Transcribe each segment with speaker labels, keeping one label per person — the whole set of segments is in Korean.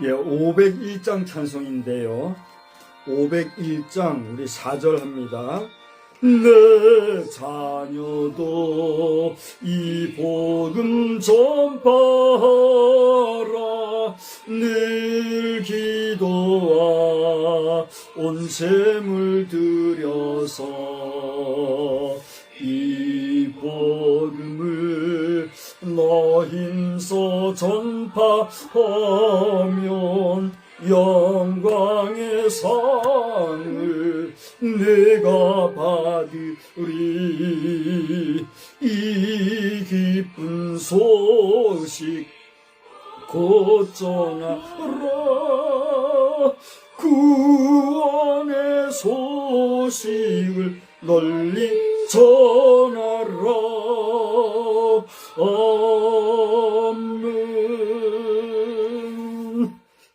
Speaker 1: 예, 501장 찬송인데요. 501장 우리 4절 합니다. 내 자녀도 이 복음 전파하라. 늘 기도와 온 재물 들여서 이 복음을 너 힘써 전파하면 영광의 상을 내가 받으리. 이 기쁜 소식 곧 전하라. 구원의 소식을 널리 전하라. 아멘.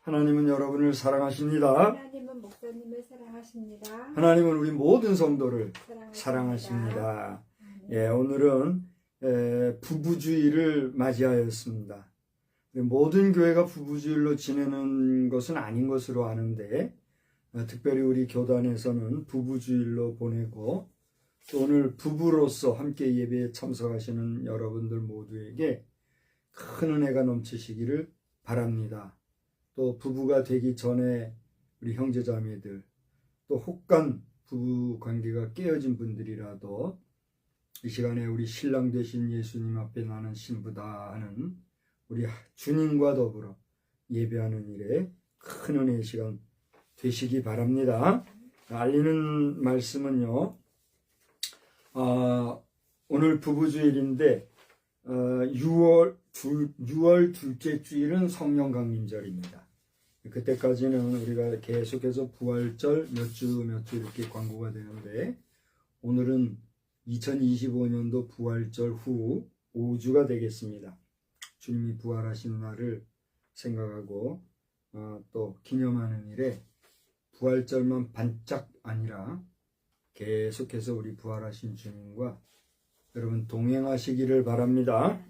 Speaker 1: 하나님은 여러분을 사랑하십니다.
Speaker 2: 하나님은 목사님을 사랑하십니다.
Speaker 1: 하나님은 우리 모든 성도를 사랑하십니다. 예, 오늘은 부부주의를 맞이하였습니다. 모든 교회가 부부주의로 지내는 것은 아닌 것으로 아는데 특별히 우리 교단에서는 부부주의로 보내고 또 오늘 부부로서 함께 예배에 참석하시는 여러분들 모두에게 큰 은혜가 넘치시기를 바랍니다. 또 부부가 되기 전에 우리 형제자매들 또 혹간 부부 관계가 깨어진 분들이라도 이 시간에 우리 신랑 되신 예수님 앞에 나는 신부다 하는 우리 주님과 더불어 예배하는 일에 큰 은혜의 시간 되시기 바랍니다. 알리는 말씀은요, 오늘 부부주일인데 6월 둘째 주일은 성령 강림절입니다. 그때까지는 우리가 계속해서 부활절 몇 주 이렇게 광고가 되는데 오늘은 2025년도 부활절 후 5주가 되겠습니다. 주님이 부활하신 날을 생각하고 또 기념하는 일에 부활절만 반짝 아니라 계속해서 우리 부활하신 주님과 여러분 동행하시기를 바랍니다.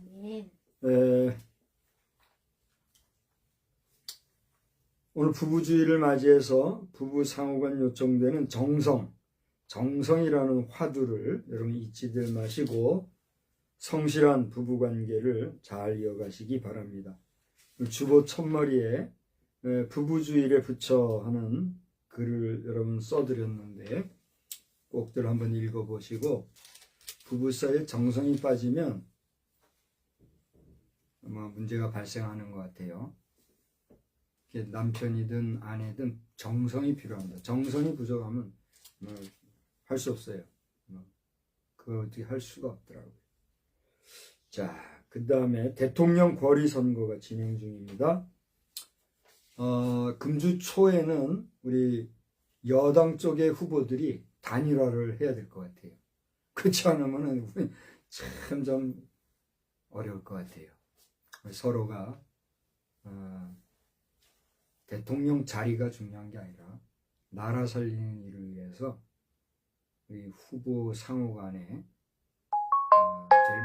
Speaker 1: 오늘 부부주의를 맞이해서 부부 상호간 요청되는 정성이라는 화두를 여러분 잊지들 마시고 성실한 부부관계를 잘 이어가시기 바랍니다. 주보 첫머리에 부부주의에 붙여 하는 글을 여러분 써드렸는데 꼭들 한번 읽어보시고 부부 사이에 정성이 빠지면 아마 문제가 발생하는 것 같아요. 남편이든 아내든 정성이 필요합니다. 정성이 부족하면 할 수 없어요. 그걸 어떻게 할 수가 없더라고요. 자, 그 다음에 대통령 거리 선거가 진행 중입니다. 금주 초에는 우리 여당 쪽의 후보들이 단일화를 해야 될 것 같아요. 그렇지 않으면 참 좀 어려울 것 같아요. 서로가 대통령 자리가 중요한 게 아니라 나라 살리는 일을 위해서 우리 후보 상호 간에 될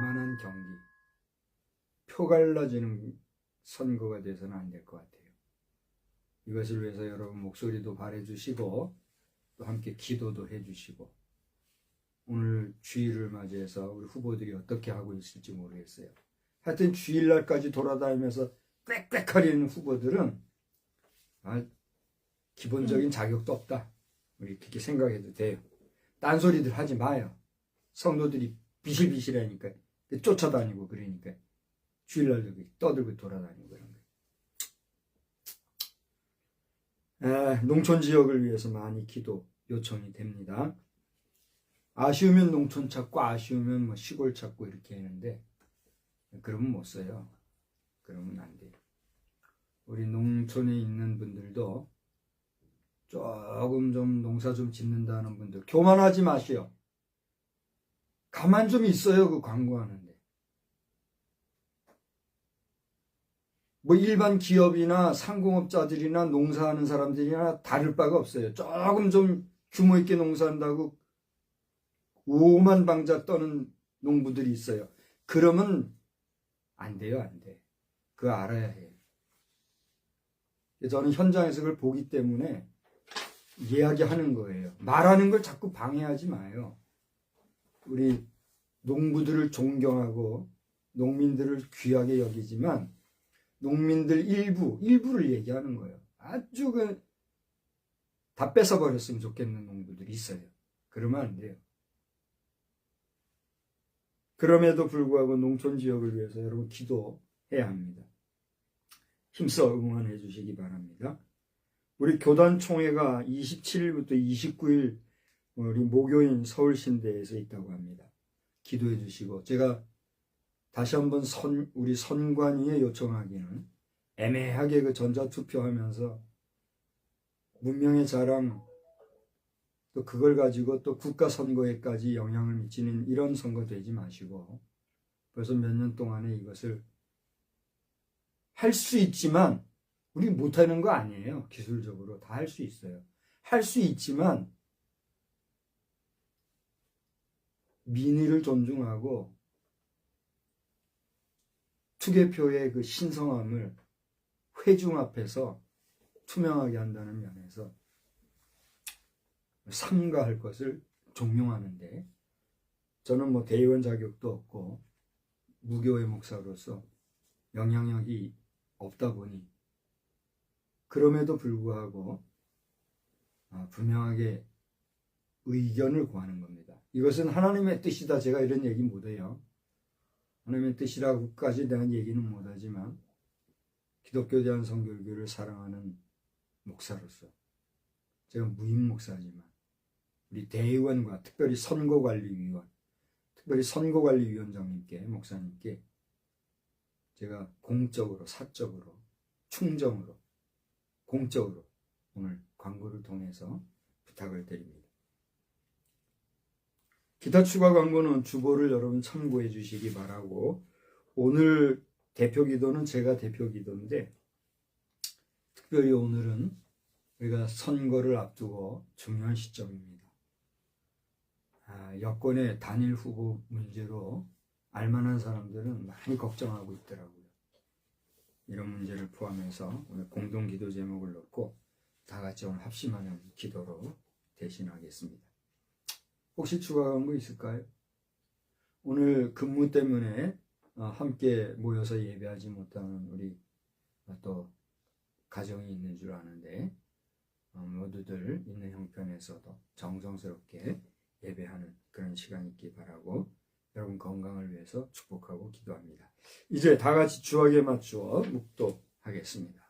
Speaker 1: 만한 경기, 표 갈라지는 선거가 돼서는 안 될 것 같아요. 이것을 위해서 여러분 목소리도 발해주시고 또 함께 기도도 해주시고 오늘 주일을 맞이해서 우리 후보들이 어떻게 하고 있을지 모르겠어요. 하여튼 주일날까지 돌아다니면서 꽥꽥거리는 후보들은 기본적인 자격도 없다. 우리 그렇게 생각해도 돼요. 딴소리들 하지 마요. 성도들이 비실비실하니까 쫓아다니고 그러니까 주일날도 떠들고 돌아다니고 그런 거예요. 농촌 지역을 위해서 많이 기도 요청이 됩니다. 아쉬우면 농촌 찾고 아쉬우면 뭐 시골 찾고 이렇게 하는데 그러면 못 써요. 그러면 안 돼요. 우리 농촌에 있는 분들도 조금 좀 농사 좀 짓는다는 분들 교만하지 마시오. 가만 좀 있어요. 그 광고하는데 뭐 일반 기업이나 상공업자들이나 농사하는 사람들이나 다를 바가 없어요. 조금 좀 규모 있게 농사한다고 오만 방자 떠는 농부들이 있어요. 그러면 안 돼요. 안 돼. 그거 알아야 해요. 저는 현장에서 그걸 보기 때문에 이야기하는 거예요. 말하는 걸 자꾸 방해하지 마요. 우리 농부들을 존경하고 농민들을 귀하게 여기지만 농민들 일부를 얘기하는 거예요. 아주 다 뺏어버렸으면 좋겠는 농부들이 있어요. 그러면 안 돼요. 그럼에도 불구하고 농촌 지역을 위해서 여러분 기도해야 합니다. 힘써 응원해 주시기 바랍니다. 우리 교단 총회가 27일부터 29일 우리 목요인 서울신대에서 있다고 합니다. 기도해 주시고 제가 다시 한번 우리 선관위에 요청하기는 애매하게 그 전자투표하면서 문명의 자랑 또 그걸 가지고 또 국가선거에까지 영향을 미치는 이런 선거 되지 마시고 벌써 몇 년 동안에 이것을 할 수 있지만 우리 못하는 거 아니에요. 기술적으로 다 할 수 있어요. 할 수 있지만 민의를 존중하고 투개표의 그 신성함을 회중 앞에서 투명하게 한다는 면에서 삼가할 것을 종용하는데, 저는 뭐 대의원 자격도 없고 무교의 목사로서 영향력이 없다 보니 그럼에도 불구하고 분명하게 의견을 구하는 겁니다. 이것은 하나님의 뜻이다, 제가 이런 얘기 못해요. 하나님의 뜻이라고까지 대한 얘기는 못하지만 기독교 대한성결교를 사랑하는 목사로서, 제가 무임 목사지만 우리 대의원과 특별히 선거관리위원, 특별히 선거관리위원장님께, 목사님께 제가 공적으로, 사적으로, 충정으로, 공적으로 오늘 광고를 통해서 부탁을 드립니다. 기타 추가 광고는 주보를 여러분 참고해 주시기 바라고, 오늘 대표 기도는 제가 대표 기도인데, 특별히 오늘은 우리가 선거를 앞두고 중요한 시점입니다. 여권의 단일 후보 문제로 알만한 사람들은 많이 걱정하고 있더라고요. 이런 문제를 포함해서 오늘 공동 기도 제목을 넣고 다 같이 오늘 합심하는 기도로 대신하겠습니다. 혹시 추가 광고 있을까요? 오늘 근무 때문에 함께 모여서 예배하지 못하는 우리 또 가정이 있는 줄 아는데, 모두들 있는 형편에서도 정성스럽게 예배하는 그런 시간이 있기 바라고, 여러분 건강을 위해서 축복하고 기도합니다. 이제 다 같이 주악에 맞추어 묵도하겠습니다.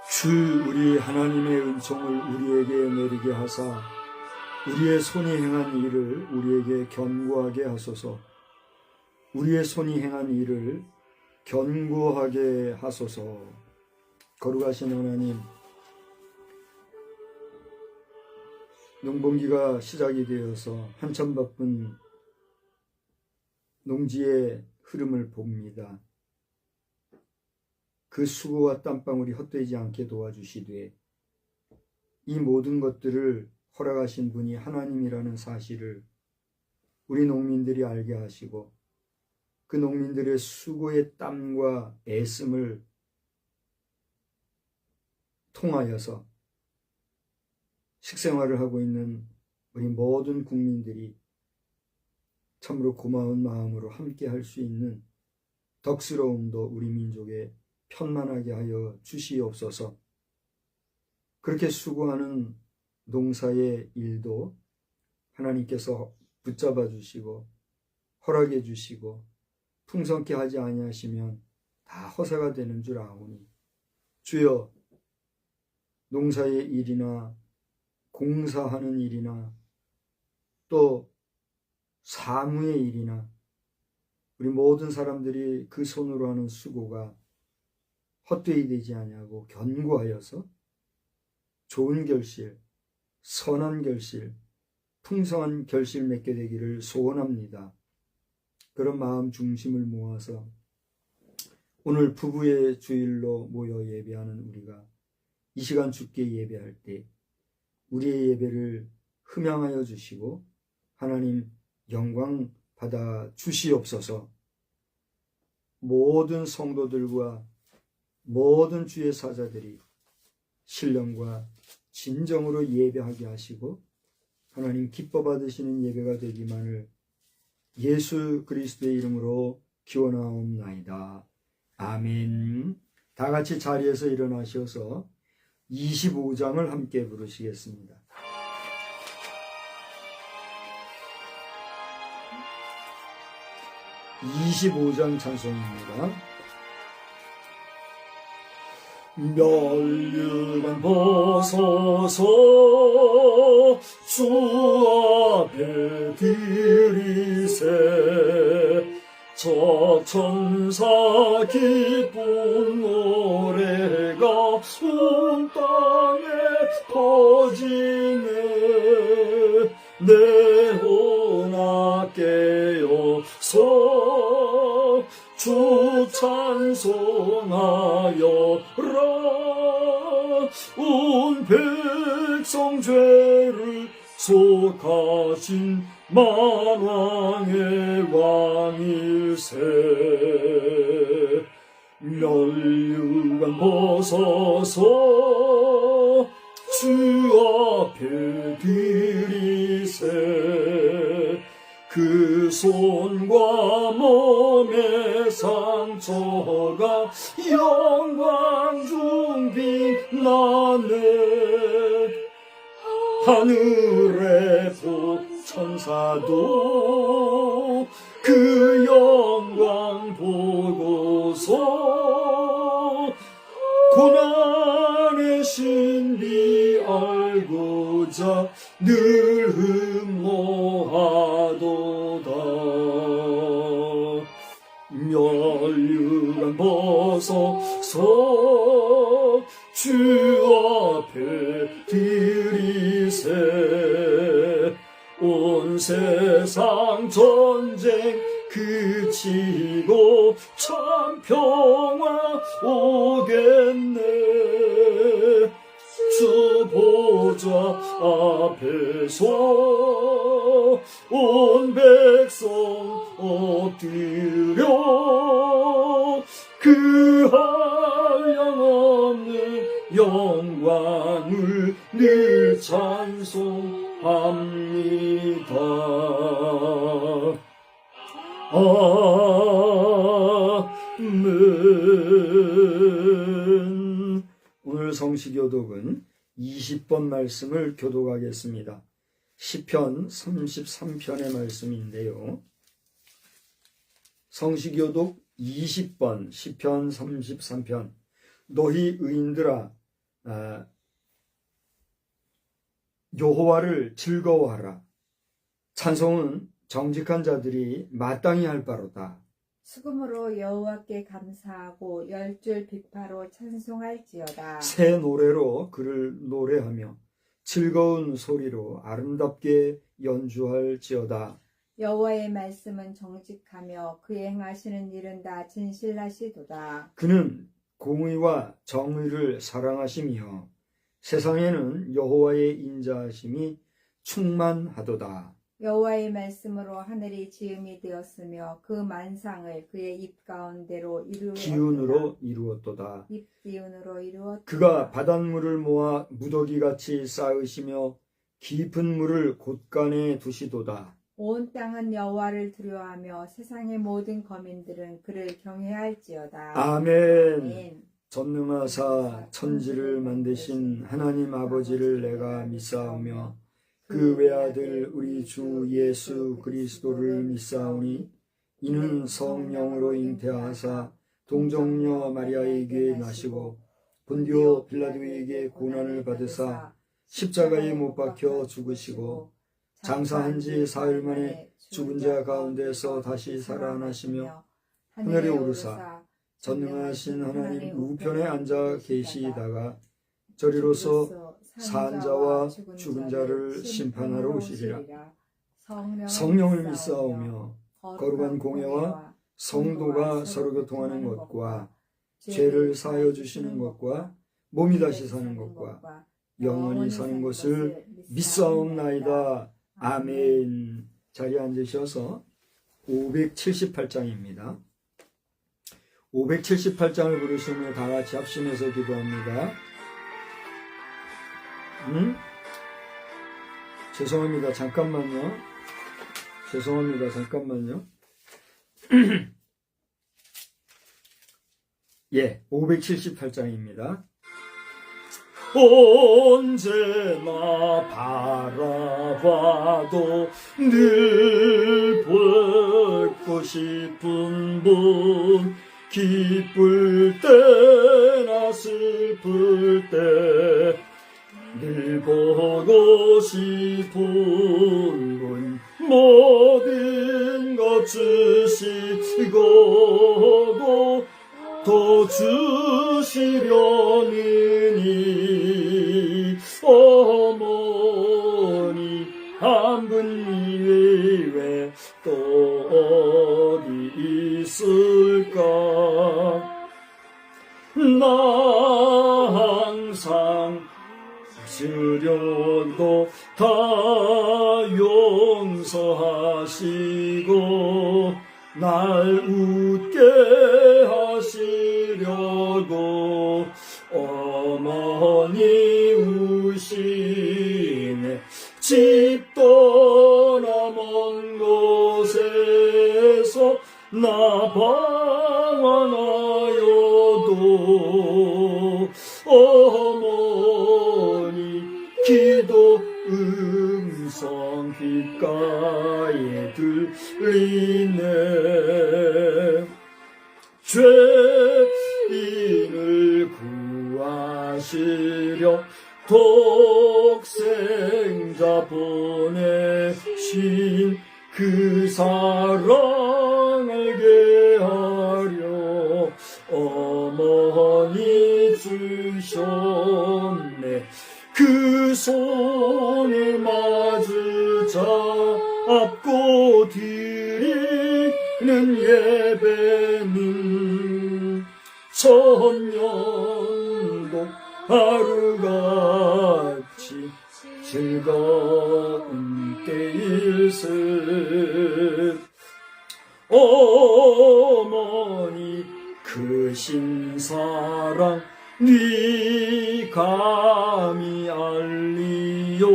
Speaker 1: 주 우리 하나님의 은총을 우리에게 내리게 하사 우리의 손이 행한 일을 우리에게 견고하게 하소서. 우리의 손이 행한 일을 견고하게 하소서. 거룩하신 하나님, 농번기가 시작이 되어서 한참 바쁜 농지의 흐름을 봅니다. 그 수고와 땀방울이 헛되지 않게 도와주시되, 이 모든 것들을 허락하신 분이 하나님이라는 사실을 우리 농민들이 알게 하시고, 그 농민들의 수고의 땀과 애씀을 통하여서 식생활을 하고 있는 우리 모든 국민들이 참으로 고마운 마음으로 함께 할 수 있는 덕스러움도 우리 민족에 편만하게 하여 주시옵소서. 그렇게 수고하는 농사의 일도 하나님께서 붙잡아 주시고 허락해 주시고 풍성케 하지 아니하시면 다 허사가 되는 줄 아오니, 주여, 농사의 일이나 공사하는 일이나 또 사무의 일이나 우리 모든 사람들이 그 손으로 하는 수고가 헛되이 되지 아니하고 견고하여서 좋은 결실, 선한 결실, 풍성한 결실 맺게 되기를 소원합니다. 그런 마음 중심을 모아서 오늘 부부의 주일로 모여 예배하는 우리가 이 시간 주께 예배할 때 우리의 예배를 흠양하여 주시고 하나님 영광 받아 주시옵소서. 모든 성도들과 모든 주의 사자들이 신령과 진정으로 예배하게 하시고 하나님 기뻐 받으시는 예배가 되기만을 예수 그리스도의 이름으로 기원하옵나이다. 아멘. 다 같이 자리에서 일어나셔서 25장을 함께 부르시겠습니다. (25장) 찬송입니다. 멸류관 벗어서 주 앞에 들이세 저천사 기쁜 노래가 온 땅에 퍼지네 내 온 백성 죄를 속하신 만왕의 왕일세. 멸류관 벗어서 주 앞에 드리세. 그 손과 몸의 상처가 영광 중 빛나네. 하늘의 천사도 그 영광 보고서 고난의 신비 알고자 늘 흠모하도다. 멸류관 벗어서 주 앞에 드리세. 온 세상 전쟁 그치고 참 평화 오겠네. 주 보좌 앞에서 온 백성 엎드려 그 한량없는 영광을 늘 찬송합니다. 아멘. 오늘 성시교독은 20번 말씀을 교독하겠습니다. 시편 33편의 말씀인데요. 성시교독 20번 시편 33편. 너희 의인들아 여호와를 즐거워하라. 찬송은 정직한 자들이 마땅히 할 바로다.
Speaker 2: 수금으로 여호와께 감사하고 열줄 비파로 찬송할지어다.
Speaker 1: 새 노래로 그를 노래하며 즐거운 소리로 아름답게 연주할지어다.
Speaker 2: 여호와의 말씀은 정직하며 그의 행하시는 일은 다 진실하시도다.
Speaker 1: 그는 공의와 정의를 사랑하시며 세상에는 여호와의 인자하심이 충만하도다.
Speaker 2: 여호와의 말씀으로 하늘이 지음이 되었으며 그 만상을 그의 입 가운데로
Speaker 1: 기운으로 이루었도다.
Speaker 2: 입 기운으로 이루었도다.
Speaker 1: 그가 바닷물을 모아 무더기같이 쌓으시며 깊은 물을 곳간에 두시도다.
Speaker 2: 온 땅은 여호와를 두려워하며 세상의 모든 거민들은 그를 경외할지어다.
Speaker 1: 아멘. 전능하사 천지를 만드신 하나님 아버지를 내가 믿사오며 그 외아들 우리 주 예수 그리스도를 믿사오니 이는 성령으로 잉태하사 동정녀 마리아에게 나시고 본디오 빌라도에게 고난을 받으사 십자가에 못 박혀 죽으시고 장사한 지 사흘 만에 죽은 자 가운데서 다시 살아나시며 하늘에 오르사 전능하신 하나님 우편에 앉아 계시다가 저리로서 산 자와 죽은 자를 심판하러 오시리라. 성령을 믿사오며 거룩한 공예와 성도가 서로 교통하는 것과 죄를 사하여 주시는 것과 몸이 다시 사는 것과 영원히 사는 것을 믿사옵나이다. 아멘. 자리에 앉으셔서 578장입니다. 578장을 부르시며 다 같이 합심해서 기도합니다. 죄송합니다. 잠깐만요. 예, 578장입니다. 언제나 바라봐도 늘 뵙고 싶은 분, 기쁠 때나 슬플 때 늘 보고 싶은 분, 모든 것 주시고도 더 주시려느니 어머니 한 분 이외에 또 어디 있을까. 나 항상 쓰려고 다 용서하시고 날 웃게 하시려고 어머니 우시네 집 떠나 먼 곳에서 나 방황하여도 어머니 기도 음성 귓가에 들리네 죄인을 구하시려 독생자 보내신 그 사랑 알게 하려 어머니 주셨네 그 손을 마주 잡고 드리는 예배는 천년도 하루같이 즐거운 때일세 어머니 크신 사랑 네 감히 알리요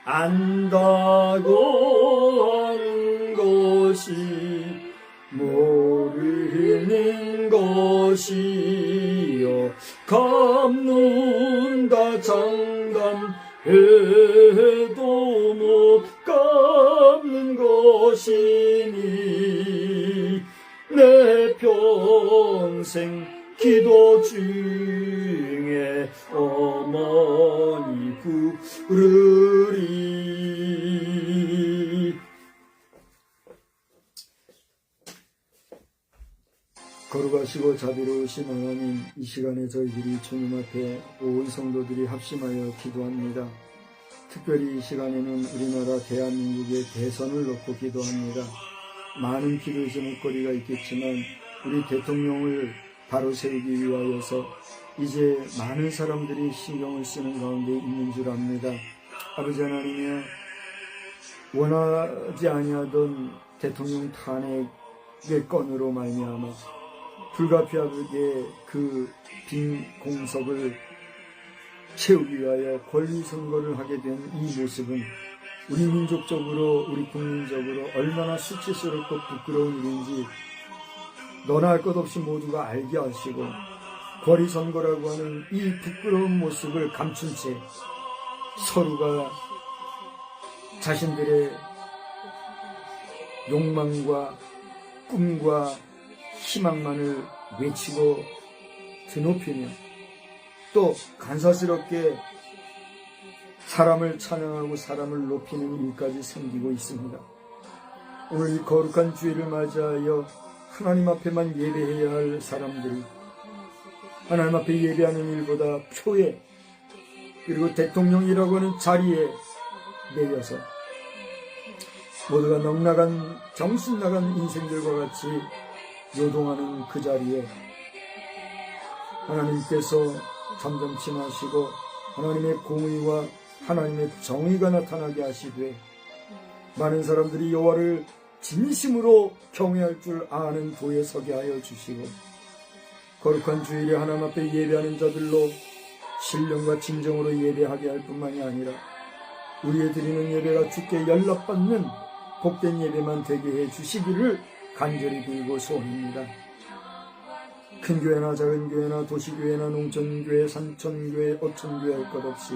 Speaker 1: 안다고 하는 것이 모르는 것이요 갚는다 장담해도 못 갚는 것이니 내 평생 기도 중에 어머니 부르리 거룩하시고 자비로우신 하나님 이 시간에 저희들이 주님 앞에 온 성도들이 합심하여 기도합니다. 특별히 이 시간에는 우리나라 대한민국의 대선을 놓고 기도합니다. 많은 기도의 제목거리가 있겠지만 우리 대통령을 바로 세우기 위하여서 이제 많은 사람들이 신경을 쓰는 가운데 있는 줄 압니다. 아버지 하나님이여 원하지 아니하던 대통령 탄핵의 건으로 말미암아 불가피하게 그 빈 공석을 채우기 위하여 권리선거를 하게 된 이 모습은 우리 민족적으로 우리 국민적으로 얼마나 수치스럽고 부끄러운 일인지 너나 할 것 없이 모두가 알게 하시고 권리선거라고 하는 이 부끄러운 모습을 감춘 채 서로가 자신들의 욕망과 꿈과 희망만을 외치고 드높이며 또 간사스럽게 사람을 찬양하고 사람을 높이는 일까지 생기고 있습니다. 오늘 이 거룩한 주일을 맞이하여 하나님 앞에만 예배해야 할 사람들이 하나님 앞에 예배하는 일보다 표에 그리고 대통령이라고 하는 자리에 매여서 모두가 넉나간 정신 나간 인생들과 같이 요동하는 그 자리에 하나님께서 잠잠치 마시고 하나님의 공의와 하나님의 정의가 나타나게 하시되 많은 사람들이 여호와를 진심으로 경외할 줄 아는 도에 서게 하여 주시고 거룩한 주일에 하나님 앞에 예배하는 자들로 신령과 진정으로 예배하게 할 뿐만이 아니라 우리의 드리는 예배가 주께 연락받는 복된 예배만 되게 해 주시기를 간절히 빌고 소원합니다. 큰 교회나 작은 교회나 도시교회나 농촌교회, 산촌교회, 어촌교회 할 것 없이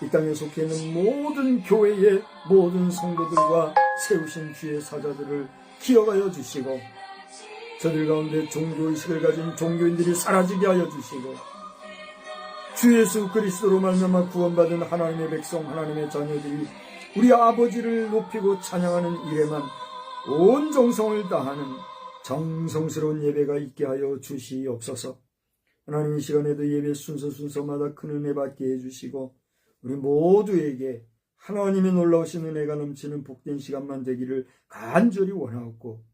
Speaker 1: 이 땅에 속해 있는 모든 교회의 모든 성도들과 세우신 주의 사자들을 기억하여 주시고 저들 가운데 종교의식을 가진 종교인들이 사라지게 하여 주시고 주 예수 그리스도로 말미암아 구원받은 하나님의 백성 하나님의 자녀들이 우리 아버지를 높이고 찬양하는 일에만 온 정성을 다하는 정성스러운 예배가 있게 하여 주시옵소서. 하나님 이 시간에도 예배 순서마다 큰 은혜 받게 해주시고 우리 모두에게 하나님의 놀라우신 은혜가 넘치는 복된 시간만 되기를 간절히 원하옵고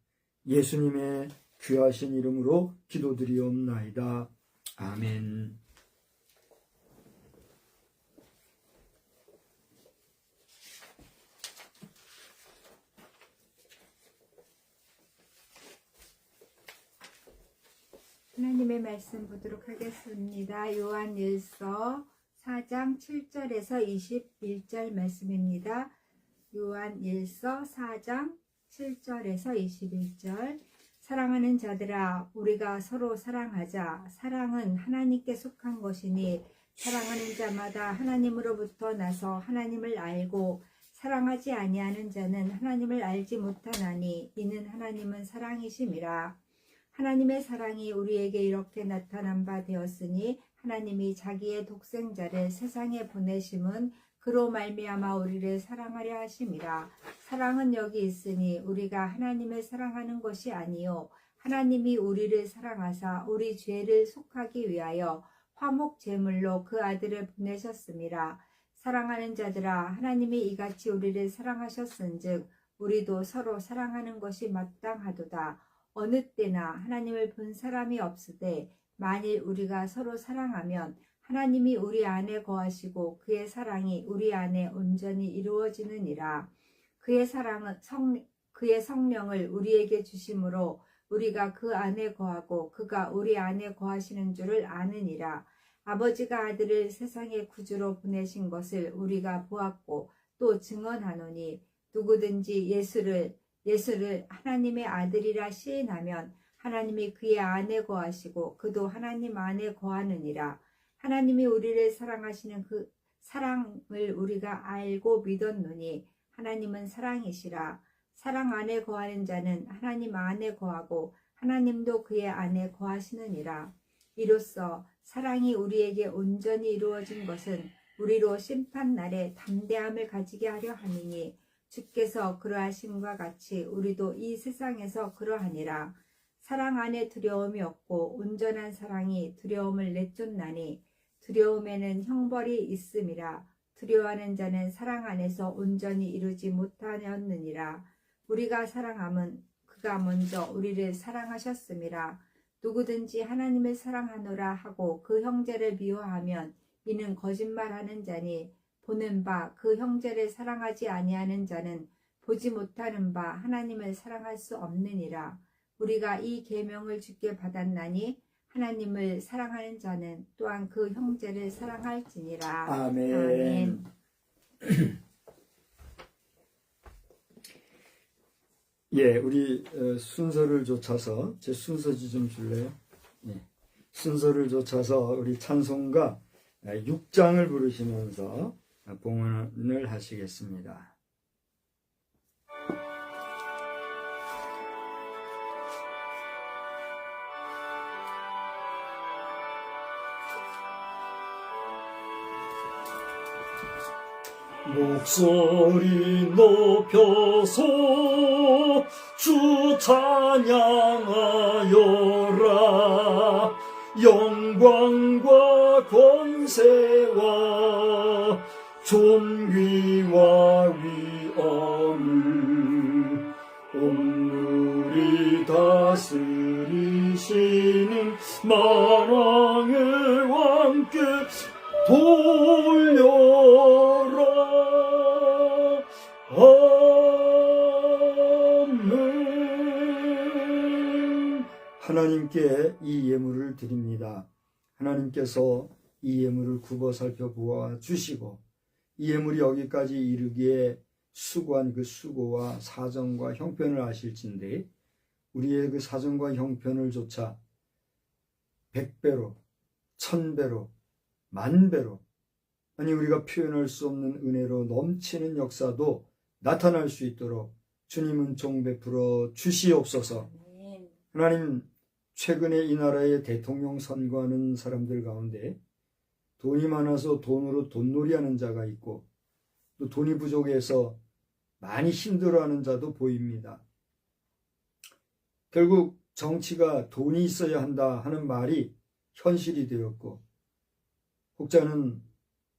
Speaker 1: 예수님의 귀하신 이름으로 기도드리옵나이다. 아멘.
Speaker 2: 하나님의 말씀 보도록 하겠습니다. 요한일서 4장 7절에서 21절 말씀입니다. 요한일서 4장 7절에서 21절. 사랑하는 자들아, 우리가 서로 사랑하자. 사랑은 하나님께 속한 것이니 사랑하는 자마다 하나님으로부터 나서 하나님을 알고 사랑하지 아니하는 자는 하나님을 알지 못하나니 이는 하나님은 사랑이심이라. 하나님의 사랑이 우리에게 이렇게 나타난 바 되었으니 하나님이 자기의 독생자를 세상에 보내심은 그로 말미암아 우리를 사랑하려 하심이라. 사랑은 여기 있으니 우리가 하나님을 사랑하는 것이 아니요 하나님이 우리를 사랑하사 우리 죄를 속하기 위하여 화목 제물로 그 아들을 보내셨음이라. 사랑하는 자들아, 하나님이 이같이 우리를 사랑하셨은즉 우리도 서로 사랑하는 것이 마땅하도다. 어느 때나 하나님을 본 사람이 없으되 만일 우리가 서로 사랑하면 하나님이 우리 안에 거하시고 그의 사랑이 우리 안에 온전히 이루어지느니라. 그의 성령을 우리에게 주심으로 우리가 그 안에 거하고 그가 우리 안에 거하시는 줄을 아느니라. 아버지가 아들을 세상의 구주로 보내신 것을 우리가 보았고 또 증언하노니 누구든지 예수를 하나님의 아들이라 시인하면 하나님이 그의 안에 거하시고 그도 하나님 안에 거하느니라. 하나님이 우리를 사랑하시는 그 사랑을 우리가 알고 믿었노니 하나님은 사랑이시라. 사랑 안에 거하는 자는 하나님 안에 거하고 하나님도 그의 안에 거하시느니라. 이로써 사랑이 우리에게 온전히 이루어진 것은 우리로 심판날에 담대함을 가지게 하려 함이니 주께서 그러하심과 같이 우리도 이 세상에서 그러하니라. 사랑 안에 두려움이 없고 온전한 사랑이 두려움을 내쫓나니 두려움에는 형벌이 있음이라. 두려워하는 자는 사랑 안에서 온전히 이루지 못하였느니라. 우리가 사랑함은 그가 먼저 우리를 사랑하셨음이라. 누구든지 하나님을 사랑하노라 하고 그 형제를 미워하면 이는 거짓말하는 자니 보는 바 그 형제를 사랑하지 아니하는 자는 보지 못하는 바 하나님을 사랑할 수 없느니라. 우리가 이 계명을 주께 받았나니 하나님을 사랑하는 자는 또한 그 형제를 사랑할지니라.
Speaker 1: 아멘.
Speaker 2: 아멘.
Speaker 1: 예, 우리 순서를 쫓아서 제 순서지 좀 줄래요? 예, 순서를 쫓아서 우리 찬송가 6장을 부르시면서 봉헌을 하시겠습니다. 목소리 높여서 주 찬양하여라. 영광과 권세와 존귀와 위엄을 온누리 다스리시는 만왕의 왕께 돌려라. 아멘. 하나님께 이 예물을 드립니다. 하나님께서 이 예물을 굽어 살펴보아 주시고 이 예물이 여기까지 이르기에 수고한 그 수고와 사정과 형편을 아실진데 우리의 그 사정과 형편을 조차 100배로 1000배로 만배로 아니 우리가 표현할 수 없는 은혜로 넘치는 역사도 나타날 수 있도록 주님은 종 베풀어 주시옵소서. 하나님, 최근에 이 나라의 대통령 선거하는 사람들 가운데 돈이 많아서 돈으로 돈놀이하는 자가 있고 또 돈이 부족해서 많이 힘들어하는 자도 보입니다. 결국 정치가 돈이 있어야 한다 하는 말이 현실이 되었고 혹자는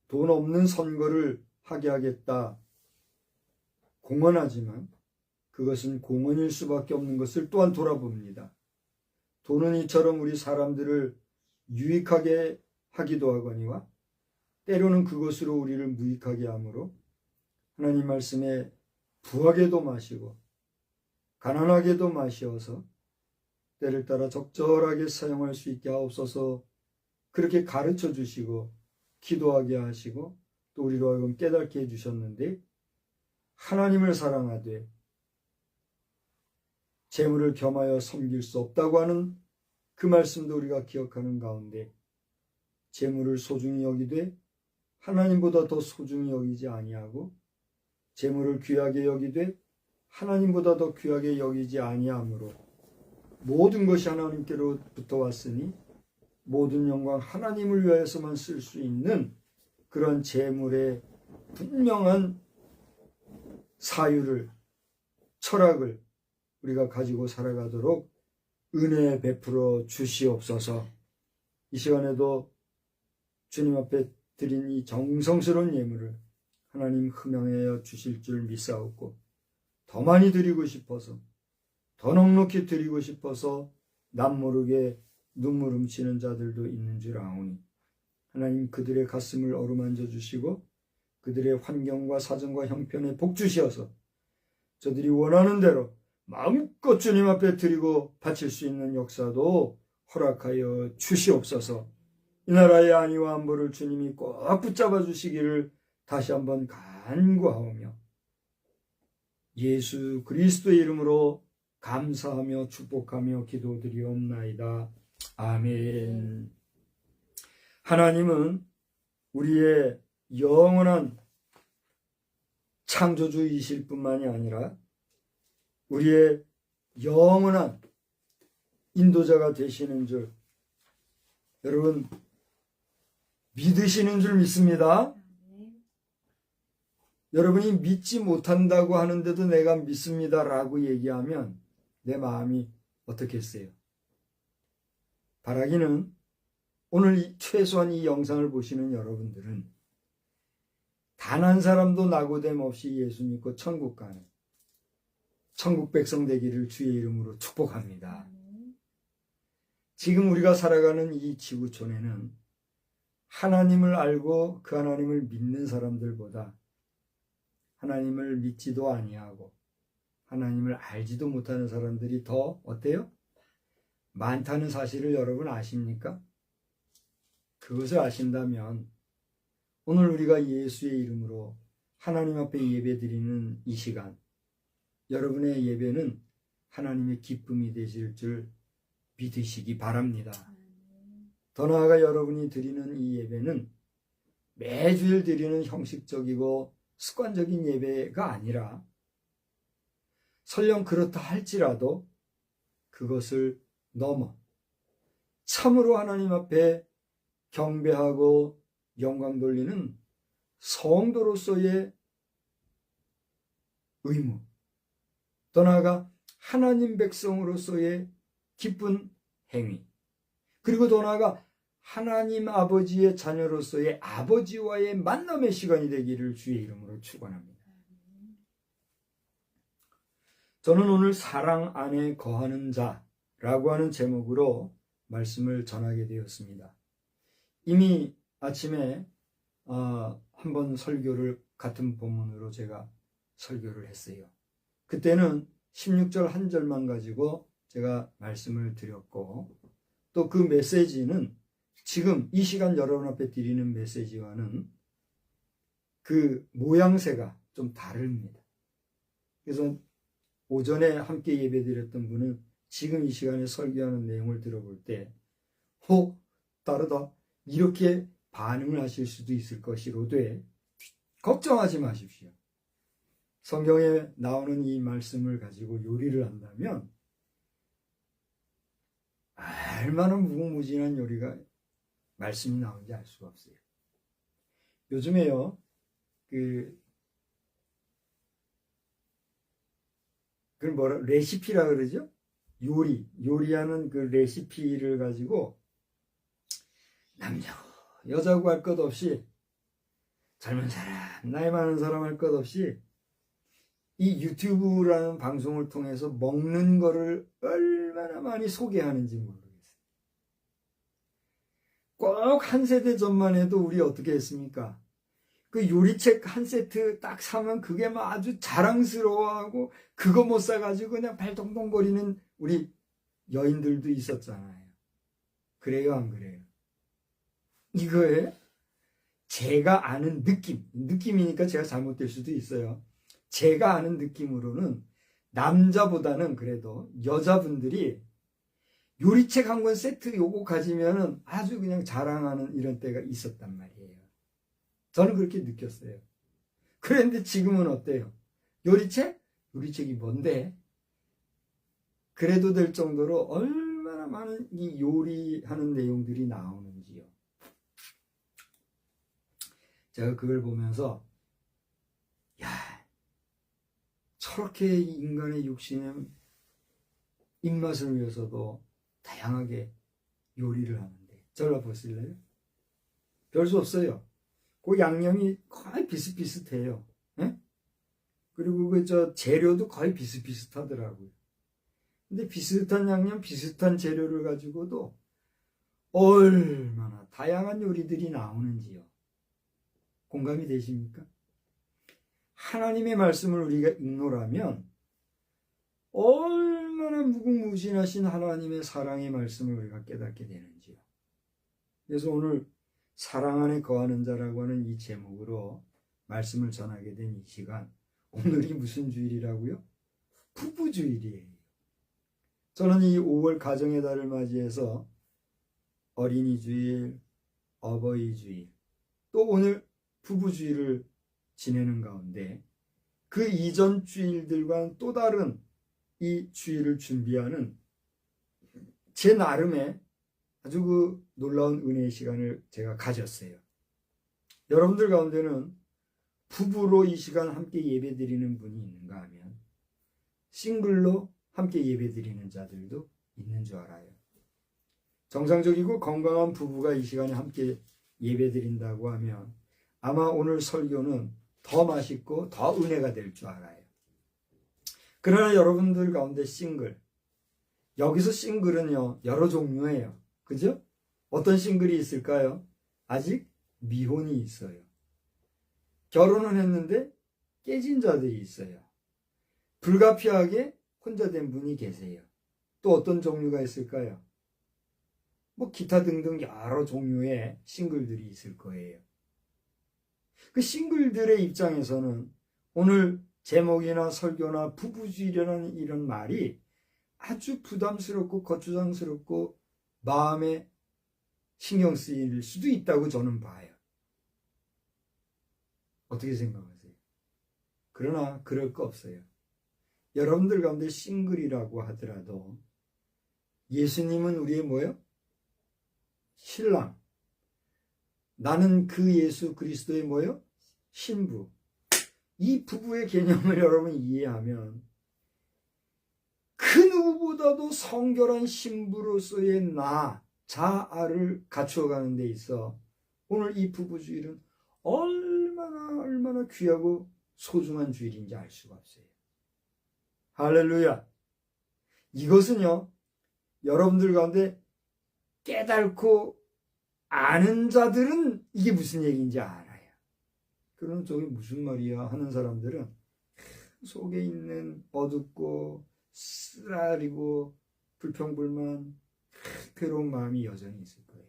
Speaker 1: 돈 없는 선거를 하게 하겠다 공언하지만 그것은 공언일 수밖에 없는 것을 또한 돌아봅니다. 돈은 이처럼 우리 사람들을 유익하게 하기도 하거니와 때로는 그것으로 우리를 무익하게 하므로 하나님 말씀에 부하게도 마시고 가난하게도 마시어서 때를 따라 적절하게 사용할 수 있게 하옵소서. 그렇게 가르쳐 주시고 기도하게 하시고 또 우리로 하여금 깨닫게 해주셨는데, 하나님을 사랑하되 재물을 겸하여 섬길 수 없다고 하는 그 말씀도 우리가 기억하는 가운데, 재물을 소중히 여기되 하나님보다 더 소중히 여기지 아니하고, 재물을 귀하게 여기되 하나님보다 더 귀하게 여기지 아니하므로 모든 것이 하나님께로부터 왔으니 모든 영광 하나님을 위하여서만 쓸 수 있는 그런 재물의 분명한 사유를, 철학을 우리가 가지고 살아가도록 은혜 베풀어 주시옵소서. 이 시간에도 주님 앞에 드린 이 정성스러운 예물을 하나님 흠양하여 주실 줄 믿사옵고, 더 많이 드리고 싶어서, 더 넉넉히 드리고 싶어서 남모르게 눈물 훔치는 자들도 있는 줄 아오니, 하나님 그들의 가슴을 어루만져 주시고 그들의 환경과 사정과 형편에 복 주시어서 저들이 원하는 대로 마음껏 주님 앞에 드리고 바칠 수 있는 역사도 허락하여 주시옵소서. 이 나라의 안위와 안보를 주님이 꼭 붙잡아 주시기를 다시 한번 간구하오며, 예수 그리스도의 이름으로 감사하며 축복하며 기도드리옵나이다. 아멘. 하나님은 우리의 영원한 창조주이실 뿐만이 아니라 우리의 영원한 인도자가 되시는 줄 여러분 믿으시는 줄 믿습니다. 여러분이 믿지 못한다고 하는데도 내가 믿습니다라고 얘기하면 내 마음이 어떻겠어요? 바라기는 오늘 최소한 이 영상을 보시는 여러분들은 단 한 사람도 낙오됨 없이 예수 믿고 천국 가는 천국 백성 되기를 주의 이름으로 축복합니다. 지금 우리가 살아가는 이 지구촌에는 하나님을 알고 그 하나님을 믿는 사람들보다 하나님을 믿지도 아니하고 하나님을 알지도 못하는 사람들이 더 어때요? 많다는 사실을 여러분 아십니까? 그것을 아신다면 오늘 우리가 예수의 이름으로 하나님 앞에 예배드리는 이 시간, 여러분의 예배는 하나님의 기쁨이 되실 줄 믿으시기 바랍니다. 더 나아가 여러분이 드리는 이 예배는 매주일 드리는 형식적이고 습관적인 예배가 아니라, 설령 그렇다 할지라도 그것을 넘어 참으로 하나님 앞에 경배하고 영광 돌리는 성도로서의 의무, 더 나아가 하나님 백성으로서의 기쁜 행위, 그리고 더 나아가 하나님 아버지의 자녀로서의 아버지와의 만남의 시간이 되기를 주의 이름으로 축원합니다. 저는 오늘 사랑 안에 거하는 자라고 하는 제목으로 말씀을 전하게 되었습니다. 이미 아침에 한번 설교를 같은 본문으로 제가 설교를 했어요. 그때는 16절 한 절만 가지고 제가 말씀을 드렸고, 또 그 메시지는 지금 이 시간 여러분 앞에 드리는 메시지와는 그 모양새가 좀 다릅니다. 그래서 오전에 함께 예배드렸던 분은 지금 이 시간에 설교하는 내용을 들어볼 때 다르다, 이렇게 반응을 하실 수도 있을 것이로되 걱정하지 마십시오. 성경에 나오는 이 말씀을 가지고 요리를 한다면 얼마나 무궁무진한 요리가 말씀이 나오는지 알 수가 없어요. 요즘에요, 그걸 레시피라 그러죠? 요리하는 그 레시피를 가지고 남자고 여자고 할 것 없이, 젊은 사람, 나이 많은 사람 할 것 없이 이 유튜브라는 방송을 통해서 먹는 거를 얼마나 많이 소개하는지 모르겠어요. 꼭 한 세대 전만 해도 우리 어떻게 했습니까? 그 요리책 한 세트 딱 사면 그게 막 아주 자랑스러워하고, 그거 못 사가지고 그냥 발동동거리는 우리 여인들도 있었잖아요. 그래요, 안 그래요? 이거에 제가 아는 느낌이니까 제가 잘못될 수도 있어요. 제가 아는 느낌으로는 남자보다는 그래도 여자분들이 요리책 한 권 세트 요거 가지면은 아주 그냥 자랑하는 이런 때가 있었단 말이에요. 저는 그렇게 느꼈어요. 그런데 지금은 어때요? 요리책? 요리책이 뭔데? 그래도 될 정도로 얼마나 많은 이 요리하는 내용들이 나오는지요. 제가 그걸 보면서 야, 저렇게 인간의 육신의 입맛을 위해서도 다양하게 요리를 하는데 잘라 보실래요? 별 수 없어요. 그 양념이 거의 비슷비슷해요. 예? 그리고 그 재료도 거의 비슷비슷하더라고요. 근데 비슷한 양념, 비슷한 재료를 가지고도 얼마나 다양한 요리들이 나오는지요. 공감이 되십니까? 하나님의 말씀을 우리가 ignore하면 얼마나 무궁무진하신 하나님의 사랑의 말씀을 우리가 깨닫게 되는지요. 그래서 오늘 사랑 안에 거하는 자라고 하는 이 제목으로 말씀을 전하게 된 이 시간, 오늘이 무슨 주일이라고요? 부부주일이에요. 저는 이 5월 가정의 달을 맞이해서 어린이주일, 어버이주일, 또 오늘 부부주일을 지내는 가운데 그 이전 주일들과는 또 다른 이 주일을 준비하는 제 나름의 아주 그 놀라운 은혜의 시간을 제가 가졌어요. 여러분들 가운데는 부부로 이 시간 함께 예배드리는 분이 있는가 하면 싱글로 함께 예배드리는 자들도 있는 줄 알아요. 정상적이고 건강한 부부가 이 시간에 함께 예배드린다고 하면 아마 오늘 설교는 더 맛있고 더 은혜가 될 줄 알아요. 그러나 여러분들 가운데 싱글, 여기서 싱글은요 여러 종류예요. 그죠? 어떤 싱글이 있을까요? 아직 미혼이 있어요. 결혼은 했는데 깨진 자들이 있어요. 불가피하게 혼자 된 분이 계세요. 또 어떤 종류가 있을까요? 뭐 기타 등등 여러 종류의 싱글들이 있을 거예요. 그 싱글들의 입장에서는 오늘 제목이나 설교나 부부주의라는 이런 말이 아주 부담스럽고 거추장스럽고 마음에 신경 쓰일 수도 있다고 저는 봐요. 어떻게 생각하세요? 그러나 그럴 거 없어요. 여러분들 가운데 싱글이라고 하더라도 예수님은 우리의 뭐예요? 신랑. 나는 그 예수 그리스도의 뭐예요? 신부. 이 부부의 개념을 여러분 이해하면 그 누구보다도 성결한 신부로서의 자아를 갖추어가는 데 있어 오늘 이 부부주일은 얼마나 귀하고 소중한 주일인지 알 수가 없어요. 할렐루야. 이것은요 여러분들 가운데 깨닫고 아는 자들은 이게 무슨 얘기인지 알아요. 그럼 저게 무슨 말이야 하는 사람들은 속에 있는 어둡고 쓰라리고 불평불만 괴로운 마음이 여전히 있을 거예요.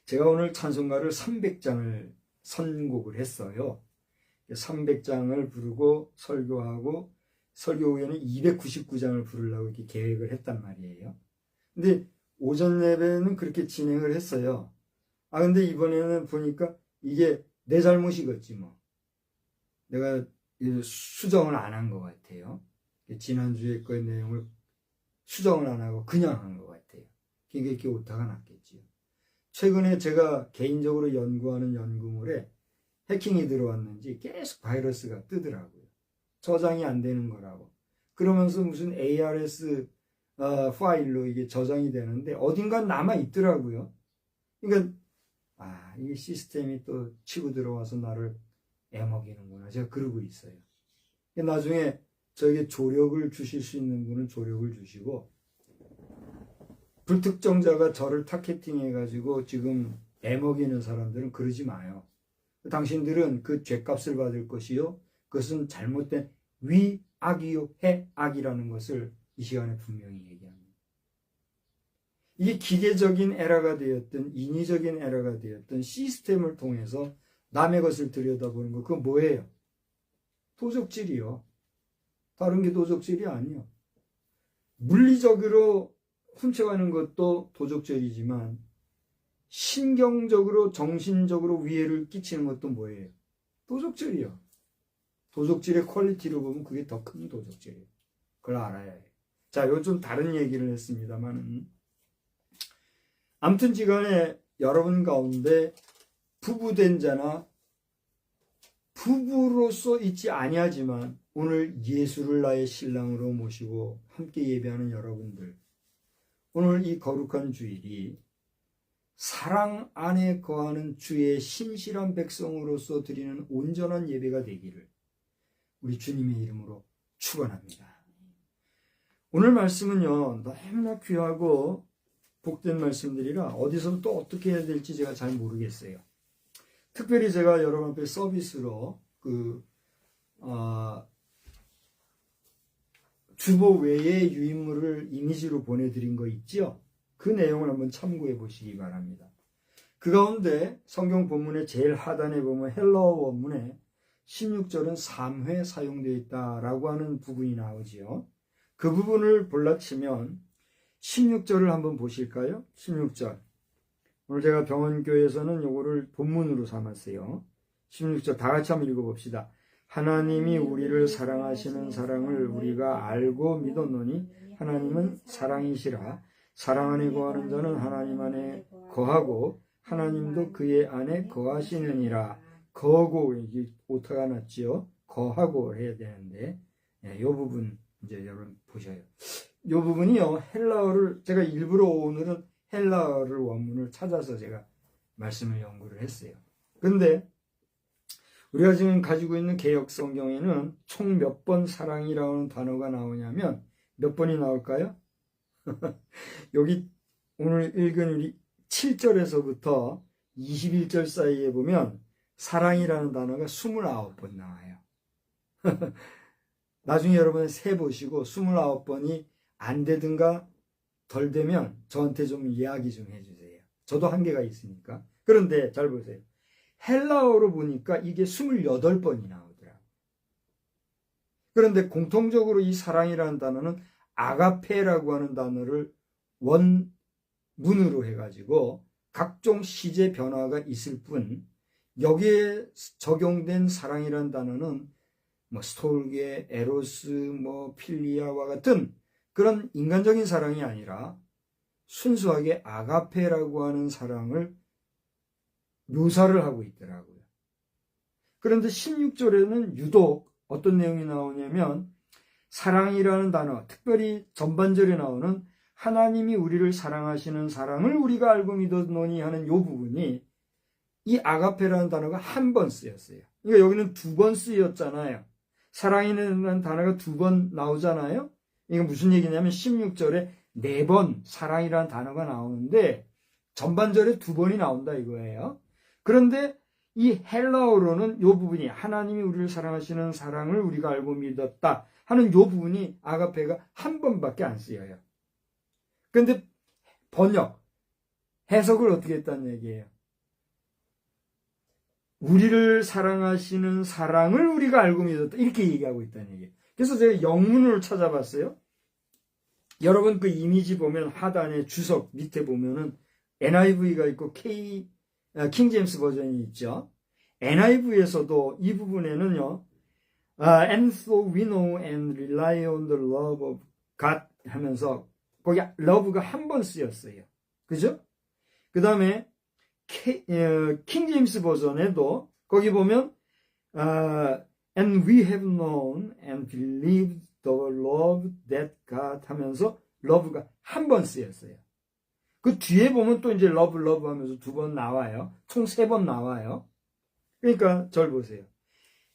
Speaker 1: 제가 오늘 찬송가를 300장을 선곡을 했어요. 300장을 부르고 설교하고 설교 후에는 299장을 부르려고 이렇게 계획을 했단 말이에요. 근데 오전 예배는 그렇게 진행을 했어요. 근데 이번에는 보니까 이게 내 잘못이겠지 뭐. 내가 수정을 안 한 것 같아요. 지난주에 거의 내용을 수정을 안 하고 그냥 한 것 같아요. 그러니까 이렇게 오타가 났겠지요. 최근에 제가 개인적으로 연구하는 연구물에 해킹이 들어왔는지 계속 바이러스가 뜨더라고요. 저장이 안 되는 거라고. 그러면서 무슨 ARS 파일로 이게 저장이 되는데 어딘가 남아 있더라고요. 그러니까 이게 시스템이 또 치고 들어와서 나를 애먹이는구나. 제가 그러고 있어요. 나중에 저에게 조력을 주실 수 있는 분은 조력을 주시고 불특정자가 저를 타겟팅해가지고 지금 애먹이는 사람들은 그러지 마요. 당신들은 그 죄값을 받을 것이요. 그것은 잘못된 위악이요 해악이라는 것을 이 시간에 분명히 얘기합니다. 이게 기계적인 에러가 되었든 인위적인 에러가 되었든 시스템을 통해서 남의 것을 들여다보는 거, 그건 뭐예요? 도적질이요. 다른 게 도적질이 아니요. 물리적으로 훔쳐가는 것도 도적질이지만 신경적으로 정신적으로 위해를 끼치는 것도 뭐예요? 도적질이요. 도적질의 퀄리티로 보면 그게 더 큰 도적질이에요. 그걸 알아야 해요. 자, 이건 좀 다른 얘기를 했습니다만 아무튼 지간에 여러분 가운데 부부된 자나 부부로서 있지 아니하지만 오늘 예수를 나의 신랑으로 모시고 함께 예배하는 여러분들, 오늘 이 거룩한 주일이 사랑 안에 거하는 주의 신실한 백성으로서 드리는 온전한 예배가 되기를 우리 주님의 이름으로 축원합니다. 오늘 말씀은요, 너무나 귀하고 복된 말씀들이라 어디서 또 어떻게 해야 될지 제가 잘 모르겠어요. 특별히 제가 여러분 앞에 서비스로 주보 외의 유인물을 이미지로 보내드린 거 있죠? 그 내용을 한번 참고해 보시기 바랍니다. 그 가운데 성경 본문의 제일 하단에 보면 헬라어 원문에 16절은 3회 사용되어 있다라고 하는 부분이 나오지요. 그 부분을 볼라치면 16절을 한번 보실까요? 16절. 오늘 제가 병원교회에서는 요거를 본문으로 삼았어요. 16절 다 같이 한번 읽어봅시다. 하나님이 우리를 사랑하시는 사랑을 우리가 알고 믿었노니 하나님은 사랑이시라. 사랑 안에 거하는 자는 하나님 안에 거하고 하나님도 그의 안에 거하시느니라. 거하고, 이게 오타가 났지요. 거하고 해야 되는데 이 부분 이제 여러분 보셔요. 이 부분이요, 헬라어를 제가 일부러 오늘은 헬라어를 원문을 찾아서 제가 말씀을 연구를 했어요. 근데 우리가 지금 가지고 있는 개역 성경에는 총 몇 번 사랑이라는 단어가 나오냐면 몇 번이 나올까요? 여기 오늘 읽은 우리 7절에서부터 21절 사이에 보면 사랑이라는 단어가 29번 나와요. 나중에 여러분 세보시고 29번이 안 되든가 덜 되면 저한테 좀 이야기 좀 해주세요. 저도 한계가 있으니까. 그런데 잘 보세요. 헬라어로 보니까 이게 28번이 나오더라고요. 그런데 공통적으로 이 사랑이라는 단어는 아가페라고 하는 단어를 원문으로 해가지고 각종 시제 변화가 있을 뿐 여기에 적용된 사랑이라는 단어는 스톨게, 에로스, 필리아와 같은 그런 인간적인 사랑이 아니라 순수하게 아가페라고 하는 사랑을 묘사를 하고 있더라고요. 그런데 16절에는 유독 어떤 내용이 나오냐면 사랑이라는 단어, 특별히 전반절에 나오는 하나님이 우리를 사랑하시는 사랑을 우리가 알고 믿었노니 하는 이 부분이 이 아가페라는 단어가 한 번 쓰였어요. 그러니까 여기는 2번 쓰였잖아요. 사랑이라는 단어가 2번 나오잖아요. 이게 무슨 얘기냐면 16절에 4번 사랑이라는 단어가 나오는데 전반절에 2번이 나온다 이거예요. 그런데 이 헬라어로는 이 부분이 하나님이 우리를 사랑하시는 사랑을 우리가 알고 믿었다 하는 이 부분이 아가페가 한 번밖에 안 쓰여요. 그런데 번역, 해석을 어떻게 했다는 얘기예요? 우리를 사랑하시는 사랑을 우리가 알고 믿었다 이렇게 얘기하고 있다는 얘기예요. 그래서 제가 영문을 찾아봤어요. 여러분 그 이미지 보면 하단에 주석 밑에 보면은 NIV가 있고 킹 제임스 버전이 있죠. NIV에서도 이 부분에는요, and so we know and rely on the love of God 하면서 거기 love가 한 번 쓰였어요. 그죠? 그 다음에 킹 제임스 버전에도 거기 보면 and we have known and believed the love that God 하면서 love가 한 번 쓰였어요. 그 뒤에 보면 또 이제 love 하면서 2번 나와요. 총 3번 나와요. 그러니까 절 보세요.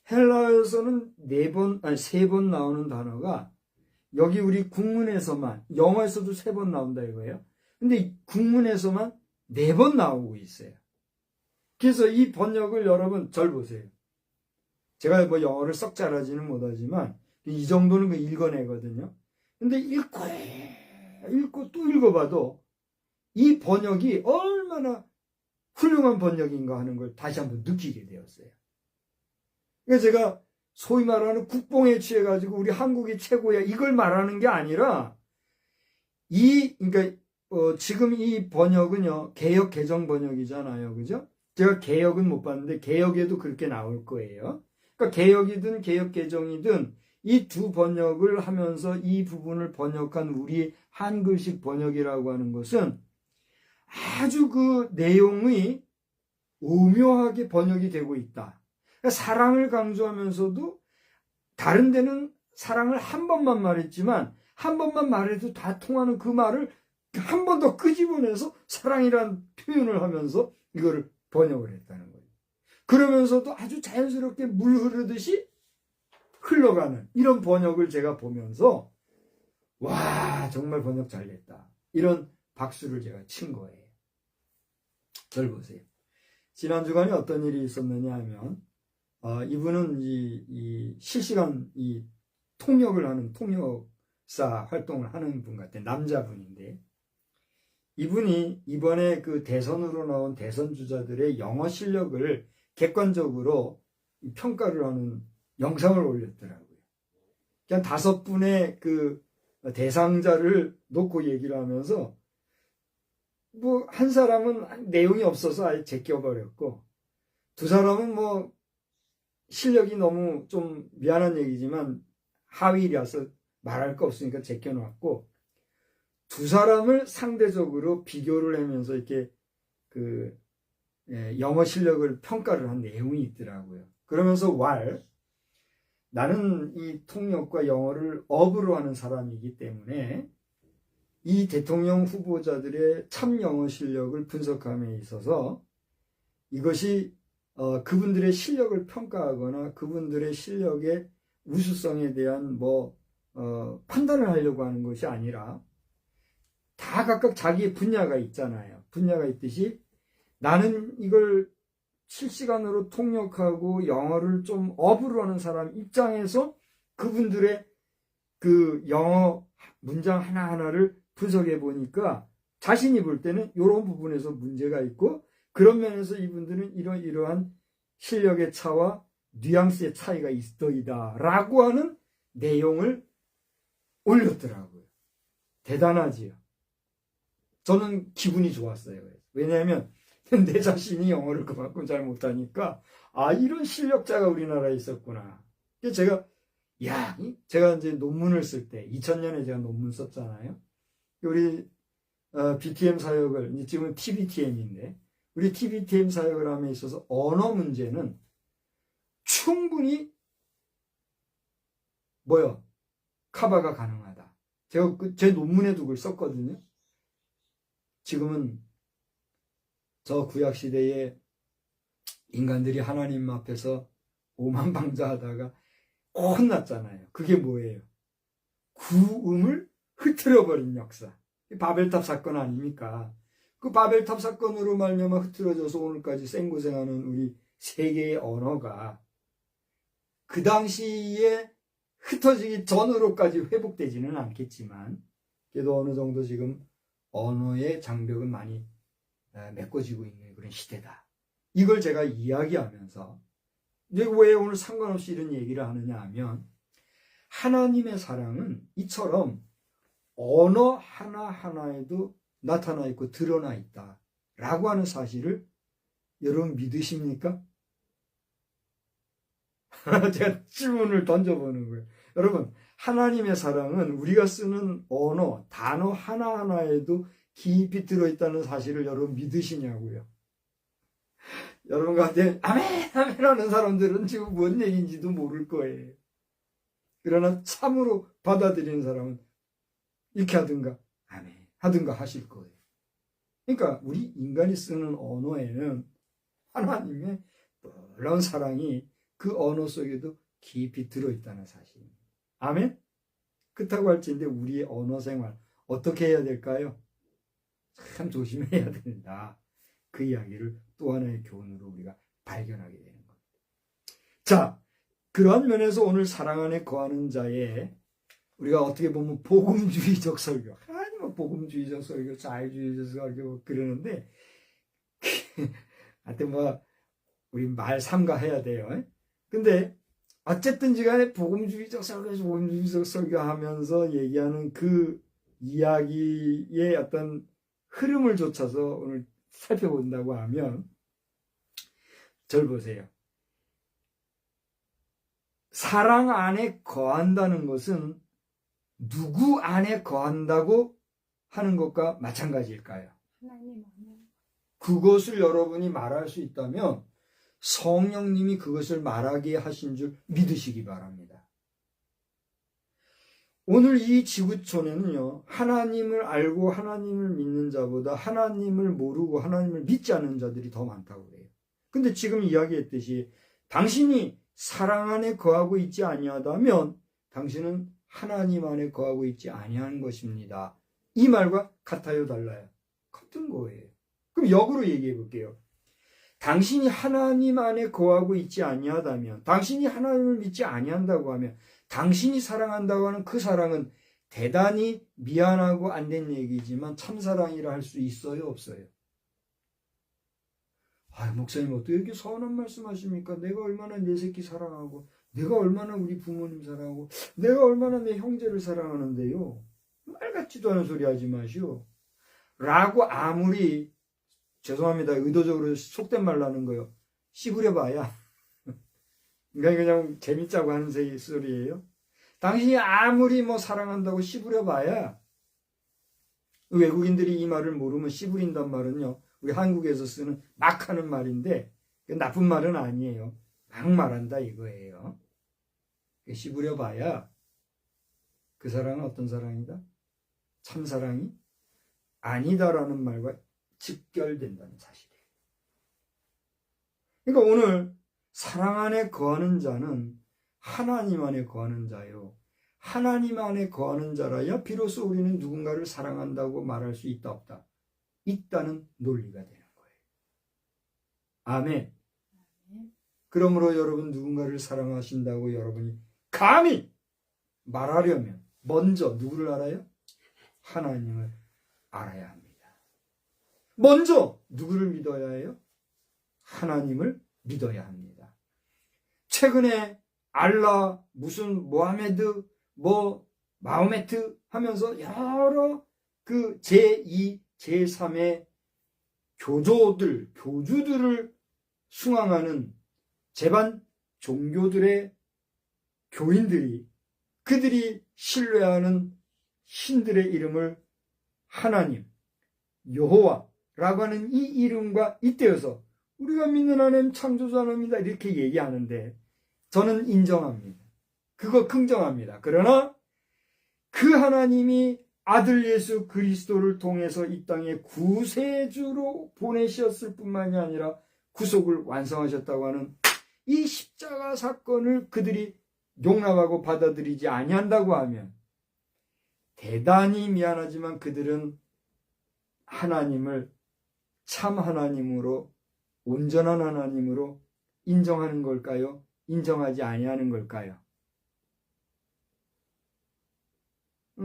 Speaker 1: 헬라어에서는 3번 나오는 단어가 여기 우리 국문에서만, 영어에서도 3번 나온다 이거예요. 근데 국문에서만 4번 나오고 있어요. 그래서 이 번역을 여러분 절 보세요. 제가 영어를 썩 잘하지는 못하지만 이 정도는 읽어내거든요. 근데 읽고 또 읽어봐도 이 번역이 얼마나 훌륭한 번역인가 하는 걸 다시 한번 느끼게 되었어요. 그러니까 제가 소위 말하는 국뽕에 취해가지고 우리 한국이 최고야 이걸 말하는 게 아니라 그러니까 지금 이 번역은요 개역 개정 번역이잖아요, 그죠? 제가 개역은 못 봤는데 개역에도 그렇게 나올 거예요. 그러니까 개역이든 개역 개정이든 이 두 번역을 하면서 이 부분을 번역한 우리 한글식 번역이라고 하는 것은 아주 그 내용이 오묘하게 번역이 되고 있다. 그러니까 사랑을 강조하면서도 다른 데는 사랑을 한 번만 말했지만 한 번만 말해도 다 통하는 그 말을 한 번 더 끄집어내서 사랑이라는 표현을 하면서 이거를 번역을 했다는 거예요. 그러면서도 아주 자연스럽게 물 흐르듯이 흘러가는 이런 번역을 제가 보면서 와 정말 번역 잘됐다 이런 박수를 제가 친 거예요. 절 보세요. 지난 주간에 어떤 일이 있었느냐 하면 이분은 이 실시간 이 통역을 하는 통역사 활동을 하는 분 같아요. 남자분인데 이분이 이번에 그 대선으로 나온 대선 주자들의 영어 실력을 객관적으로 평가를 하는 영상을 올렸더라고요. 그냥 5분의 그 대상자를 놓고 얘기를 하면서 뭐 한 사람은 내용이 없어서 아예 제껴버렸고 두 사람은 뭐 실력이 너무 좀 미안한 얘기지만 하위라서 말할 거 없으니까 제껴놨고 두 사람을 상대적으로 비교를 하면서 이렇게 그 영어 실력을 평가를 한 내용이 있더라고요. 그러면서 나는 이 통역과 영어를 업으로 하는 사람이기 때문에 이 대통령 후보자들의 참 영어 실력을 분석함에 있어서 이것이 그분들의 실력을 평가하거나 그분들의 실력의 우수성에 대한 판단을 하려고 하는 것이 아니라 다 각각 자기의 분야가 있잖아요. 분야가 있듯이 나는 이걸 실시간으로 통역하고 영어를 좀 업으로 하는 사람 입장에서 그분들의 그 영어 문장 하나하나를 분석해 보니까 자신이 볼 때는 이런 부분에서 문제가 있고 그런 면에서 이분들은 이러한 실력의 차와 뉘앙스의 차이가 있더이다 라고 하는 내용을 올렸더라고요. 대단하지요. 저는 기분이 좋았어요. 왜냐하면 내 자신이 영어를 그만큼 잘 못하니까 이런 실력자가 우리나라에 있었구나. 제가 이제 논문을 쓸 때 2000년에 제가 논문 썼잖아요. 우리 BTM 사역을 지금은 TBTM인데 우리 TBTM 사역을 함에 있어서 언어 문제는 충분히 커버가 가능하다. 제가 제 논문에도 그걸 썼거든요. 지금은 저 구약시대에 인간들이 하나님 앞에서 오만방자하다가 혼났잖아요. 그게 뭐예요? 구음을 흐트려버린 역사. 바벨탑 사건 아닙니까? 그 바벨탑 사건으로 말미암아 흐트러져서 오늘까지 생고생하는 우리 세계의 언어가 그 당시에 흩어지기 전으로까지 회복되지는 않겠지만 그래도 어느 정도 지금 언어의 장벽은 많이 메꿔지고 있는 그런 시대다. 이걸 제가 이야기하면서 왜 오늘 상관없이 이런 얘기를 하느냐 하면 하나님의 사랑은 이처럼 언어 하나하나에도 나타나 있고 드러나 있다 라고 하는 사실을 여러분 믿으십니까? 제가 질문을 던져보는 거예요. 여러분 하나님의 사랑은 우리가 쓰는 언어, 단어 하나하나에도 깊이 들어있다는 사실을 여러분 믿으시냐고요. 여러분 가운데 아멘 아멘 하는 사람들은 지금 뭔 얘기인지도 모를 거예요. 그러나 참으로 받아들이는 사람은 이렇게 하든가 아멘 하든가 하실 거예요. 그러니까 우리 인간이 쓰는 언어에는 하나님의 놀라운 사랑이 그 언어 속에도 깊이 들어있다는 사실입니다. 아멘? 그렇다고 할지인데 우리의 언어 생활 어떻게 해야 될까요? 참 조심해야 된다. 그 이야기를 또 하나의 교훈으로 우리가 발견하게 되는 겁니다. 자, 그러한 면에서 오늘 사랑 안에 거하는 자의 우리가 어떻게 보면 복음주의적 설교, 하나님은 복음주의적 설교, 자유주의적 설교 그러는데 하여튼 뭐 우리 말 삼가해야 돼요. 근데 어쨌든지 간에 복음주의적 설교에서 복음주의적 설교하면서 얘기하는 그 이야기의 어떤 흐름을 좇아서 오늘 살펴본다고 하면 절 보세요. 사랑 안에 거한다는 것은 누구 안에 거한다고 하는 것과 마찬가지일까요?
Speaker 2: 하나님 안에.
Speaker 1: 그것을 여러분이 말할 수 있다면 성령님이 그것을 말하게 하신 줄 믿으시기 바랍니다. 오늘 이 지구촌에는요, 하나님을 알고 하나님을 믿는 자보다 하나님을 모르고 하나님을 믿지 않는 자들이 더 많다고 그래요. 근데 지금 이야기했듯이 당신이 사랑 안에 거하고 있지 아니하다면 당신은 하나님 안에 거하고 있지 아니하는 것입니다. 이 말과 같아요, 달라요? 같은 거예요. 그럼 역으로 얘기해 볼게요. 당신이 하나님 안에 거하고 있지 아니하다면, 당신이 하나님을 믿지 아니한다고 하면, 당신이 사랑한다고 하는 그 사랑은 대단히 미안하고 안 된 얘기지만 참사랑이라 할 수 있어요, 없어요? 아, 목사님 어떻게 이렇게 서운한 말씀하십니까? 내가 얼마나 내 새끼 사랑하고, 내가 얼마나 우리 부모님 사랑하고, 내가 얼마나 내 형제를 사랑하는데요. 말 같지도 않은 소리 하지 마시오. 라고 아무리, 죄송합니다, 의도적으로 속된 말로 하는 거요. 씹으려봐야. 그냥 재밌자고 하는 소리예요. 당신이 아무리 뭐 사랑한다고 씹으려봐야, 외국인들이 이 말을 모르면 씹으린단 말은요, 우리 한국에서 쓰는 막 하는 말인데 나쁜 말은 아니에요. 막 말한다 이거예요. 씹으려봐야 그 사랑은 어떤 사랑이다? 참사랑이 아니다라는 말과 직결된다는 사실이에요. 그러니까 오늘 사랑 안에 거하는 자는 하나님 안에 거하는 자요. 하나님 안에 거하는 자라야 비로소 우리는 누군가를 사랑한다고 말할 수 있다 없다. 있다는 논리가 되는 거예요. 아멘. 그러므로 여러분 누군가를 사랑하신다고 여러분이 감히 말하려면 먼저 누구를 알아요? 하나님을 알아야 합니다. 먼저 누구를 믿어야 해요? 하나님을 믿어야 합니다. 최근에 알라, 무슨 모하메드, 마호메트 하면서 여러 그 제2, 제3의 교주들을 숭앙하는 제반 종교들의 교인들이 그들이 신뢰하는 신들의 이름을 하나님, 여호와라고 하는 이 이름과 잇대어서 우리가 믿는 하나님 창조주 하나님이다 이렇게 얘기하는데 저는 인정합니다. 그거 긍정합니다. 그러나 그 하나님이 아들 예수 그리스도를 통해서 이 땅에 구세주로 보내셨을 뿐만이 아니라 구속을 완성하셨다고 하는 이 십자가 사건을 그들이 용납하고 받아들이지 아니한다고 하면 대단히 미안하지만 그들은 하나님을 참 하나님으로 온전한 하나님으로 인정하는 걸까요? 인정하지 아니하는 걸까요?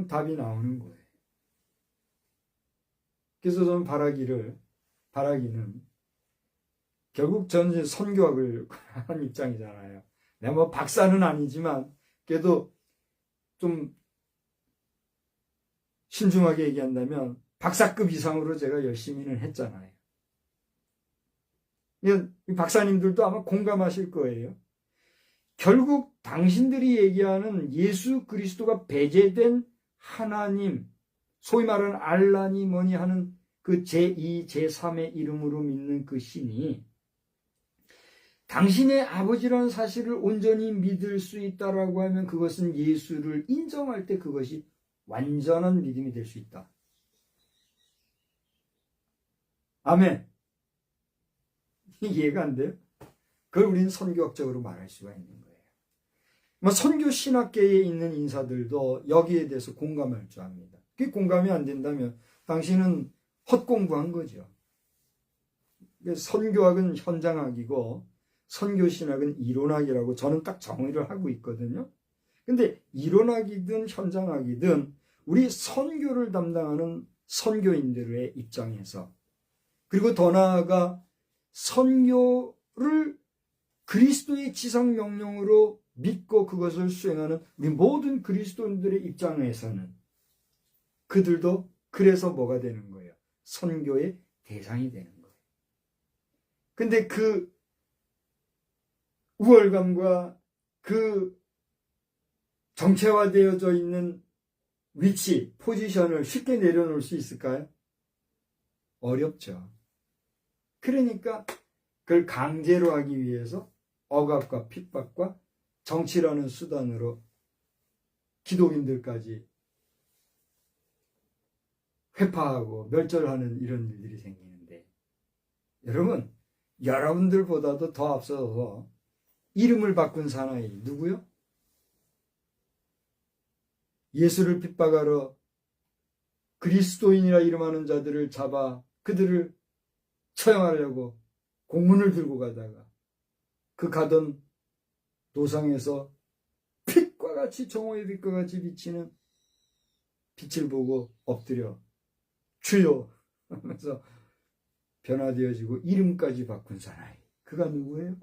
Speaker 1: 답이 나오는 거예요. 그래서 저는 바라기는 결국 저는 이제 선교학을 한 입장이잖아요. 내가 뭐 박사는 아니지만 그래도 좀 신중하게 얘기한다면 박사급 이상으로 제가 열심히는 했잖아요. 이 박사님들도 아마 공감하실 거예요. 결국 당신들이 얘기하는 예수 그리스도가 배제된 하나님, 소위 말하는 알라니 뭐니 하는 그 제2, 제3의 이름으로 믿는 그 신이 당신의 아버지라는 사실을 온전히 믿을 수 있다라고 하면 그것은 예수를 인정할 때 그것이 완전한 믿음이 될 수 있다. 아멘. 이해가 안 돼요? 그걸 우리는 선교학적으로 말할 수가 있는 거예요. 선교 신학계에 있는 인사들도 여기에 대해서 공감할 줄 압니다. 그게 공감이 안 된다면 당신은 헛공부한 거죠. 선교학은 현장학이고 선교신학은 이론학이라고 저는 딱 정의를 하고 있거든요. 근데 일어나기든 현장하기든 우리 선교를 담당하는 선교인들의 입장에서, 그리고 더 나아가 선교를 그리스도의 지상 명령으로 믿고 그것을 수행하는 우리 모든 그리스도인들의 입장에서는 그들도 그래서 뭐가 되는 거예요? 선교의 대상이 되는 거예요. 근데 그 우월감과 그 정체화되어져 있는 위치, 포지션을 쉽게 내려놓을 수 있을까요? 어렵죠. 그러니까 그걸 강제로 하기 위해서 억압과 핍박과 정치라는 수단으로 기독인들까지 회파하고 멸절하는 이런 일들이 생기는데, 여러분, 여러분들보다도 더 앞서서 이름을 바꾼 사나이 누구요? 예수를 핍박하러 그리스도인이라 이름하는 자들을 잡아 그들을 처형하려고 공문을 들고 가다가 그 가던 도상에서 빛과 같이, 정오의 빛과 같이 비치는 빛을 보고 엎드려 주여 하면서 변화되어지고 이름까지 바꾼 사나이, 그가 누구예요?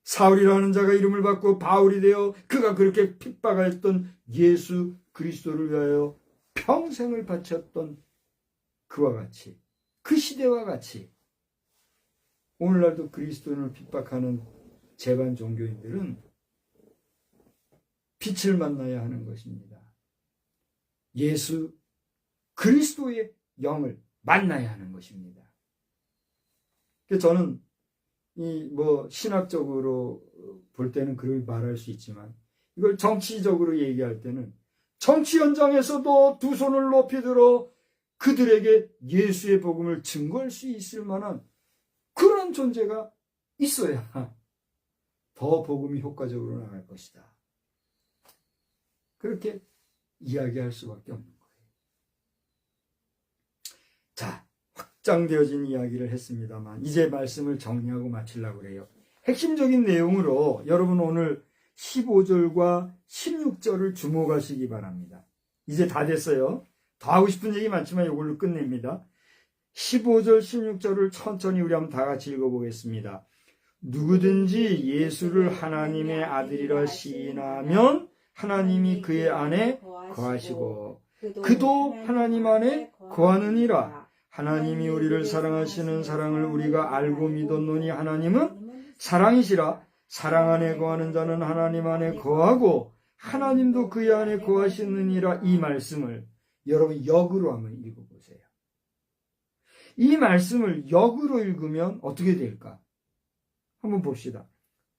Speaker 1: 사울이라는 자가 이름을 바꾸어 바울이 되어 그가 그렇게 핍박하였던 예수 그리스도를 위하여 평생을 바쳤던 그와 같이, 그 시대와 같이 오늘날도 그리스도인을 핍박하는 제반 종교인들은 빛을 만나야 하는 것입니다. 예수 그리스도의 영을 만나야 하는 것입니다. 그래서 저는 신학적으로 볼 때는 그렇게 말할 수 있지만, 이걸 정치적으로 얘기할 때는 정치 현장에서도 두 손을 높이 들어 그들에게 예수의 복음을 증거할 수 있을 만한 그런 존재가 있어야 더 복음이 효과적으로 나갈 것이다. 그렇게 이야기할 수밖에 없는 거예요. 자, 확장되어진 이야기를 했습니다만 이제 말씀을 정리하고 마치려고 그래요. 핵심적인 내용으로 여러분 오늘 15절과 16절을 주목하시기 바랍니다. 이제 다 됐어요. 더 하고 싶은 얘기 많지만 이걸로 끝냅니다. 15절, 16절을 천천히 우리 한번 다 같이 읽어보겠습니다. 누구든지 예수를 하나님의 아들이라 시인하면 하나님이 그의 안에 거하시고 그도 하나님 안에 거하느니라. 하나님이 우리를 사랑하시는 사랑을 우리가 알고 믿었노니 하나님은 사랑이시라. 사랑 안에 거하는 자는 하나님 안에 거하고 하나님도 그의 안에 거하시느니라. 이 말씀을 여러분 역으로 한번 읽어보세요. 이 말씀을 역으로 읽으면 어떻게 될까? 한번 봅시다.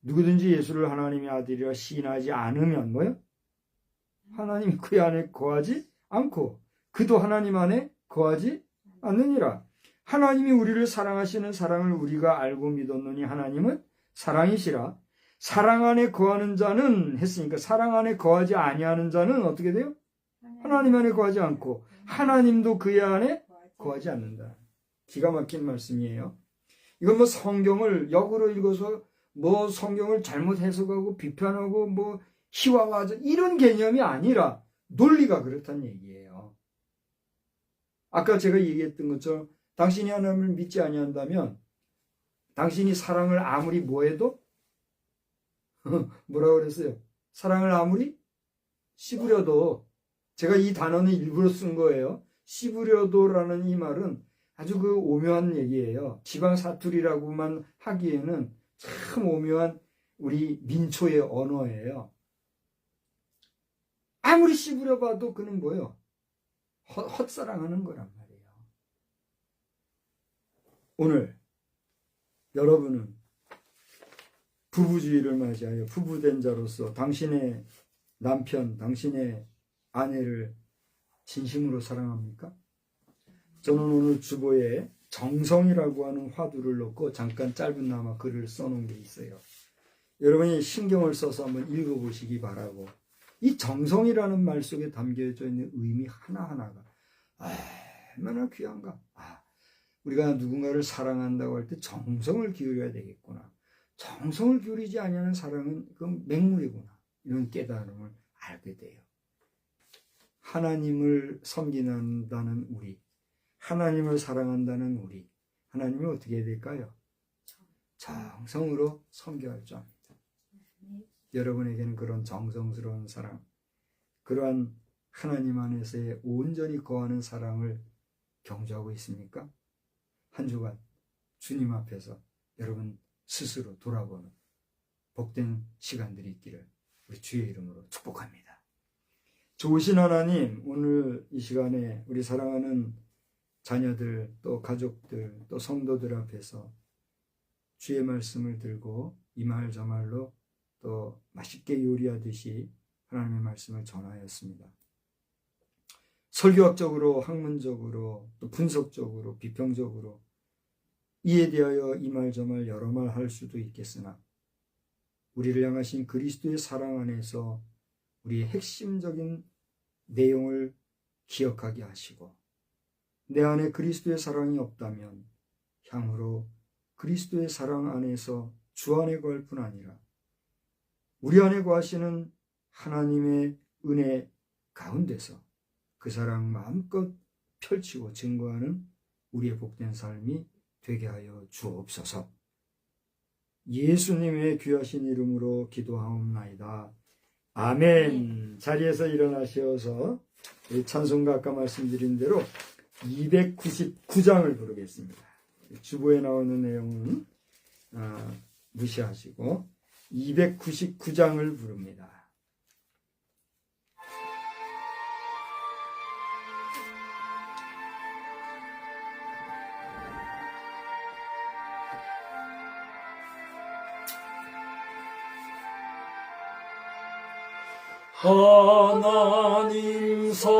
Speaker 1: 누구든지 예수를 하나님의 아들이라 시인하지 않으면 뭐요? 하나님이 그의 안에 거하지 않고 그도 하나님 안에 거하지 않느니라. 하나님이 우리를 사랑하시는 사랑을 우리가 알고 믿었노니 하나님은 사랑이시라. 사랑 안에 거하는 자는 했으니까 사랑 안에 거하지 아니하는 자는 어떻게 돼요? 하나님 안에 거하지 않고 하나님도 그의 안에 거하지 않는다. 기가 막힌 말씀이에요. 이건 성경을 역으로 읽어서 성경을 잘못 해석하고 비판하고 희화화하자 이런 개념이 아니라 논리가 그렇다는 얘기예요. 아까 제가 얘기했던 것처럼 당신이 하나님을 믿지 아니한다면 당신이 사랑을 아무리 뭐해도 뭐라고 그랬어요? 사랑을 아무리 씹으려도, 제가 이 단어는 일부러 쓴 거예요. 씹으려도라는 이 말은 아주 오묘한 얘기예요. 지방 사투리라고만 하기에는 참 오묘한 우리 민초의 언어예요. 아무리 씹으려 봐도 그는 뭐예요? 헛사랑하는 거란 말이에요. 오늘 여러분은 부부주의를 맞이하여 부부된 자로서 당신의 남편, 당신의 아내를 진심으로 사랑합니까? 저는 오늘 주보에 정성이라고 하는 화두를 넣고 잠깐 짧은나마 글을 써놓은 게 있어요. 여러분이 신경을 써서 한번 읽어보시기 바라고, 이 정성이라는 말 속에 담겨져 있는 의미 하나하나가 얼마나 귀한가. 우리가 누군가를 사랑한다고 할 때 정성을 기울여야 되겠구나. 정성을 기울이지 아니하는 사랑은 그 맹물이구나. 이런 깨달음을 알게 돼요. 하나님을 섬긴다는 우리, 하나님을 사랑한다는 우리, 하나님이 어떻게 해야 될까요? 정성으로 섬겨야 줄 압니다. 여러분에게는 그런 정성스러운 사랑, 그러한 하나님 안에서의 온전히 거하는 사랑을 경주하고 있습니까? 한 주간 주님 앞에서 여러분 스스로 돌아보는 복된 시간들이 있기를 우리 주의 이름으로 축복합니다. 좋으신 하나님, 오늘 이 시간에 우리 사랑하는 자녀들, 또 가족들, 또 성도들 앞에서 주의 말씀을 들고 이 말 저 말로 또 맛있게 요리하듯이 하나님의 말씀을 전하였습니다. 설교학적으로, 학문적으로, 또 분석적으로, 비평적으로 이에 대하여 이 말 저 말 여러 말 할 수도 있겠으나 우리를 향하신 그리스도의 사랑 안에서 우리의 핵심적인 내용을 기억하게 하시고, 내 안에 그리스도의 사랑이 없다면 향후로 그리스도의 사랑 안에서 주 안에 거할 뿐 아니라 우리 안에 거하시는 하나님의 은혜 가운데서 그 사랑 마음껏 펼치고 증거하는 우리의 복된 삶이 되게 하여 주옵소서. 예수님의 귀하신 이름으로 기도하옵나이다. 아멘. 자리에서 일어나셔서 찬송가 아까 말씀드린 대로 299장을 부르겠습니다. 주보에 나오는 내용은 무시하시고 299장을 부릅니다.
Speaker 3: 하나님 사랑은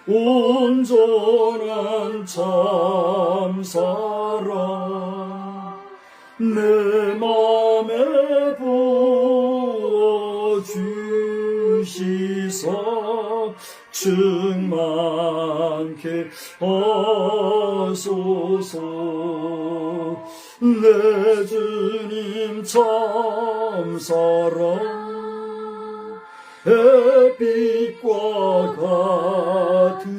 Speaker 3: 온전한 참 사랑 내 맘에 부어주시사 충만케 하소서. 내 주님 참사랑 햇빛과 같으니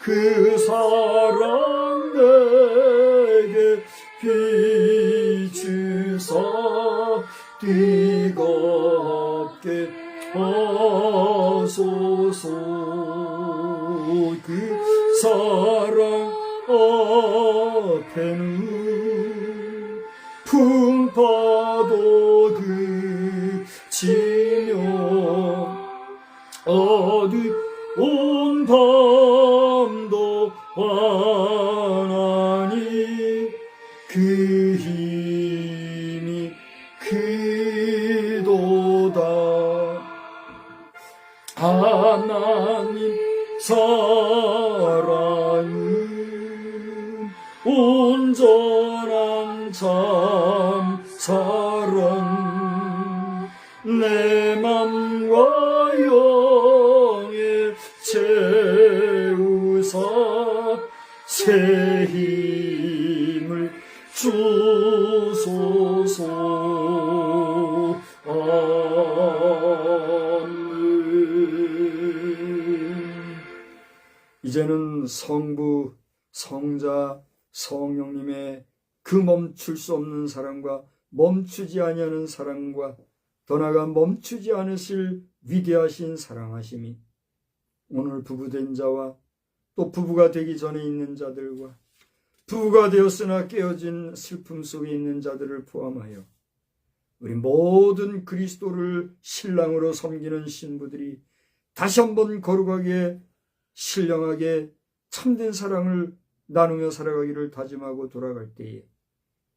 Speaker 3: 그 사랑 내게 비추사 뜨겁게 하소서. 그 사랑 앞에는 풍파도 그치며 어두운 밤도 환하니 그 힘이 크도다. 하나님 사랑은 온전한 참 사랑 내 맘과 영에 채우사 새 힘을 주소서. 아멘.
Speaker 1: 이제는 성부, 성자, 성령님의 그 멈출 수 없는 사랑과 멈추지 아니하는 사랑과 더 나아가 멈추지 않으실 위대하신 사랑하심이 오늘 부부된 자와 또 부부가 되기 전에 있는 자들과 부부가 되었으나 깨어진 슬픔 속에 있는 자들을 포함하여 우리 모든 그리스도를 신랑으로 섬기는 신부들이 다시 한번 거룩하게 신령하게 참된 사랑을 나누며 살아가기를 다짐하고 돌아갈 때에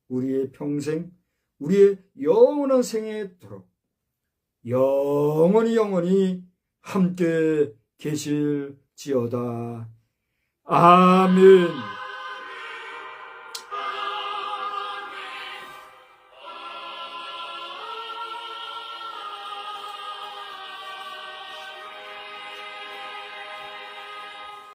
Speaker 1: 우리의 평생, 우리의 영원한 생에 도록 영원히 함께 계실지어다. 아멘.